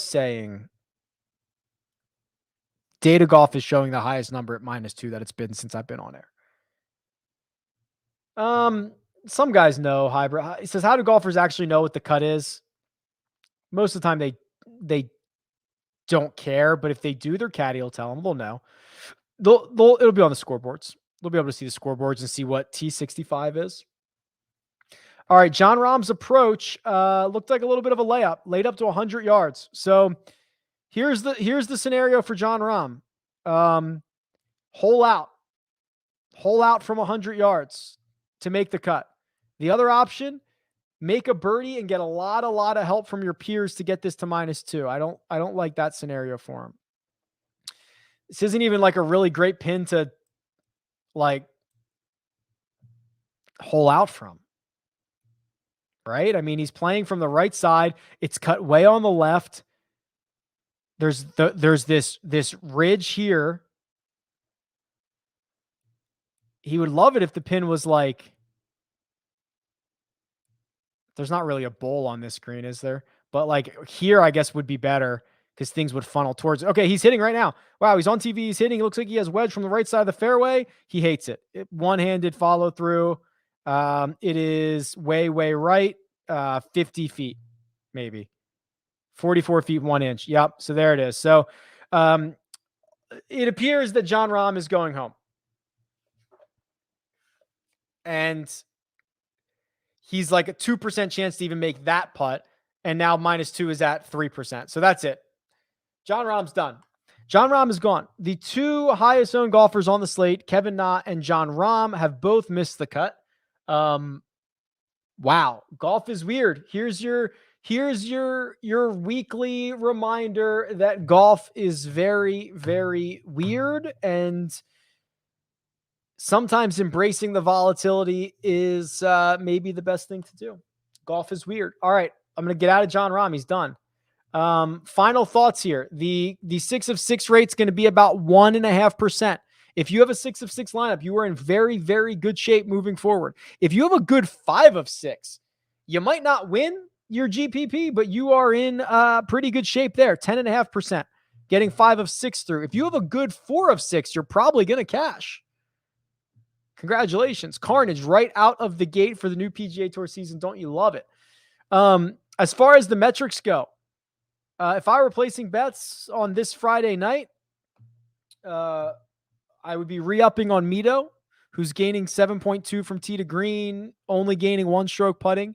saying Data Golf is showing the highest number at -2 that it's been since I've been on air. Some guys know hybrid. He says, how do golfers actually know what the cut is? Most of the time they don't care, but if they do, their caddy will tell them. They'll know. It'll be on the scoreboards. They'll be able to see the scoreboards and see what T65 is. All right, John Rahm's approach looked like a little bit of a layup, laid up to 100 yards. So here's the scenario for John Rahm. Hole out from 100 yards to make the cut. The other option, make a birdie and get a lot of help from your peers to get this to -2. I don't like that scenario for him. This isn't even like a really great pin to like hole out from. Right? I mean, he's playing from the right side. It's cut way on the left. There's this ridge here. He would love it if the pin was like, there's not really a bowl on this screen, is there? But like here, I guess would be better because things would funnel towards it. Okay, he's hitting right now. Wow, he's on TV. He's hitting. It looks like he has wedge from the right side of the fairway. He hates it. One-handed follow through. It is way right. 50 feet, maybe 44 feet, 1 inch. Yep. So there it is. So it appears that John Rahm is going home. And he's like a 2% chance to even make that putt. And now -2 is at 3%. So that's it. John Rahm's done. John Rahm is gone. The two highest owned golfers on the slate, Kevin Na and John Rahm, have both missed the cut. Wow, golf is weird. Here's your weekly reminder that golf is very weird, and sometimes embracing the volatility is maybe the best thing to do. Golf is weird. All right, I'm going to get out of John Rahm. He's done. Final thoughts here. The 6 of 6 rate's going to be about 1.5%. If you have a 6 of 6 lineup, you are in very good shape moving forward. If you have a good 5 of 6, you might not win your GPP, but you are in pretty good shape there. 10.5%, getting 5 of 6 through. If you have a good 4 of 6, you're probably going to cash. Congratulations. Carnage right out of the gate for the new PGA Tour season. Don't you love it? As far as the metrics go, if I were placing bets on this Friday night, I would be re-upping on Mito, who's gaining 7.2 from tee to green, only gaining 1 stroke putting.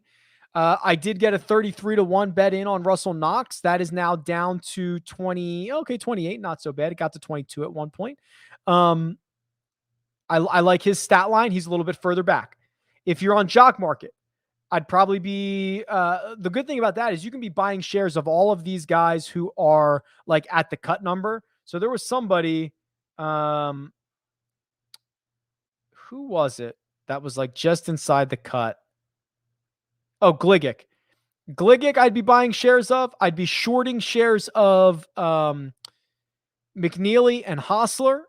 I did get a 33-1 bet in on Russell Knox. That is now down to 28, not so bad. It got to 22 at one point. I like his stat line. He's a little bit further back. If you're on Jock Market, I'd probably be the good thing about that is you can be buying shares of all of these guys who are like at the cut number. So there was somebody, who was it that was like just inside the cut? Oh, Gligic. I'd be buying shares of. I'd be shorting shares of McNeely and Hostler.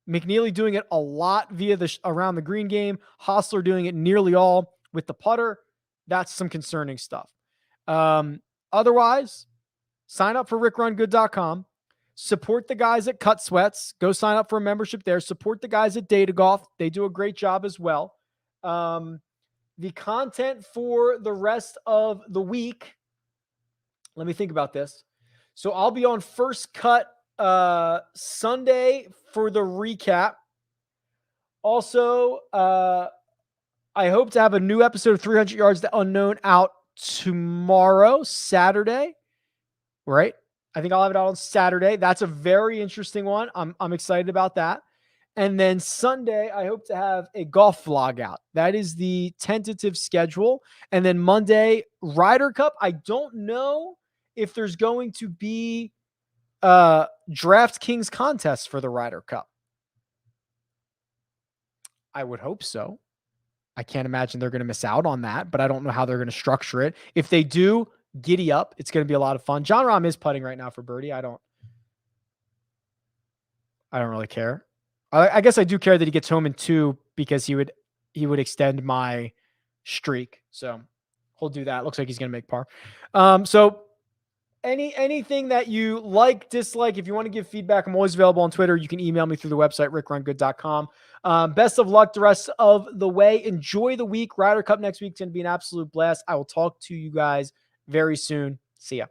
McNeely doing it a lot via the around the green game. Hostler doing it nearly all with the putter. That's some concerning stuff. Otherwise, sign up for RickRunGood.com. Support the guys at Cut Sweats. Go sign up for a membership there. Support the guys at Data Golf. They do a great job as well. The content for the rest of the week, let me think about this. So I'll be on First Cut Sunday for the recap. Also, I hope to have a new episode of 300 Yards to Unknown out tomorrow, Saturday, right? I think I'll have it out on Saturday. That's a very interesting one. I'm excited about that. And then Sunday, I hope to have a golf vlog out. That is the tentative schedule. And then Monday, Ryder Cup. I don't know if there's going to be DraftKings contests for the Ryder Cup. I would hope so. I can't imagine they're going to miss out on that, but I don't know how they're going to structure it. If they do, giddy up. It's going to be a lot of fun. John Rahm is putting right now for birdie. I don't really care. I guess I do care that he gets home in 2 because he would extend my streak. So he'll do that. Looks like he's going to make par. So anything that you like, dislike, if you want to give feedback, I'm always available on Twitter. You can email me through the website, rickrungood.com. Best of luck the rest of the way. Enjoy the week. Ryder Cup next week is going to be an absolute blast. I will talk to you guys very soon. See ya.